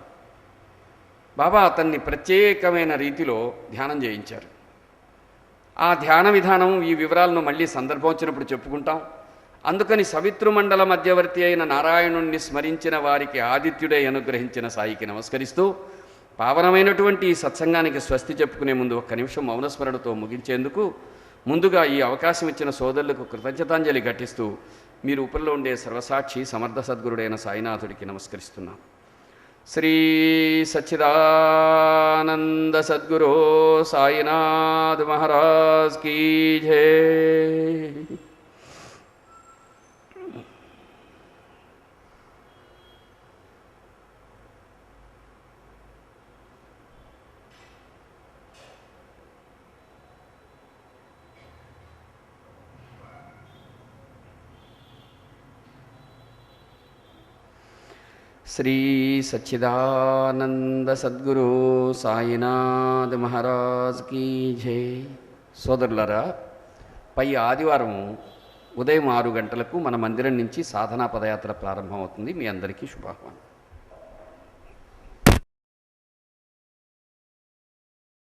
బాబా అతన్ని ప్రత్యేకమైన రీతిలో ధ్యానం చేయించారు. ఆ ధ్యాన విధానం, ఈ వివరాలను మళ్ళీ సందర్భం వచ్చినప్పుడు చెప్పుకుంటాం. అందుకని సవితృమండల మధ్యవర్తి అయిన నారాయణుణ్ణి స్మరించిన వారికి ఆదిత్యుడై అనుగ్రహించిన సాయికి నమస్కరిస్తూ, పావనమైనటువంటి ఈ సత్సంగానికి స్వస్తి చెప్పుకునే ముందు ఒక్క నిమిషం మౌనస్మరణతో ముగించేందుకు ముందుగా ఈ అవకాశం ఇచ్చిన సోదరులకు కృతజ్ఞతాంజలి ఘటిస్తూ, మీరు ఉపరిలో ఉండే సర్వసాక్షి సమర్థ సద్గురుడైన సాయినాథుడికి నమస్కరిస్తున్నాం. శ్రీ సచ్చిదానంద సద్గురో సాయినాథ్ మహారాజ్ కీ జై. శ్రీ సచ్చిదానంద సద్గురు సాయినాథ్ మహారాజ్ కీ జై. సోదరులారా, పై ఆదివారం ఉదయం 6 గంటలకు మన మందిరం నుంచి సాధనా పదయాత్ర ప్రారంభమవుతుంది. మీ అందరికీ శుభాకాంక్షలు.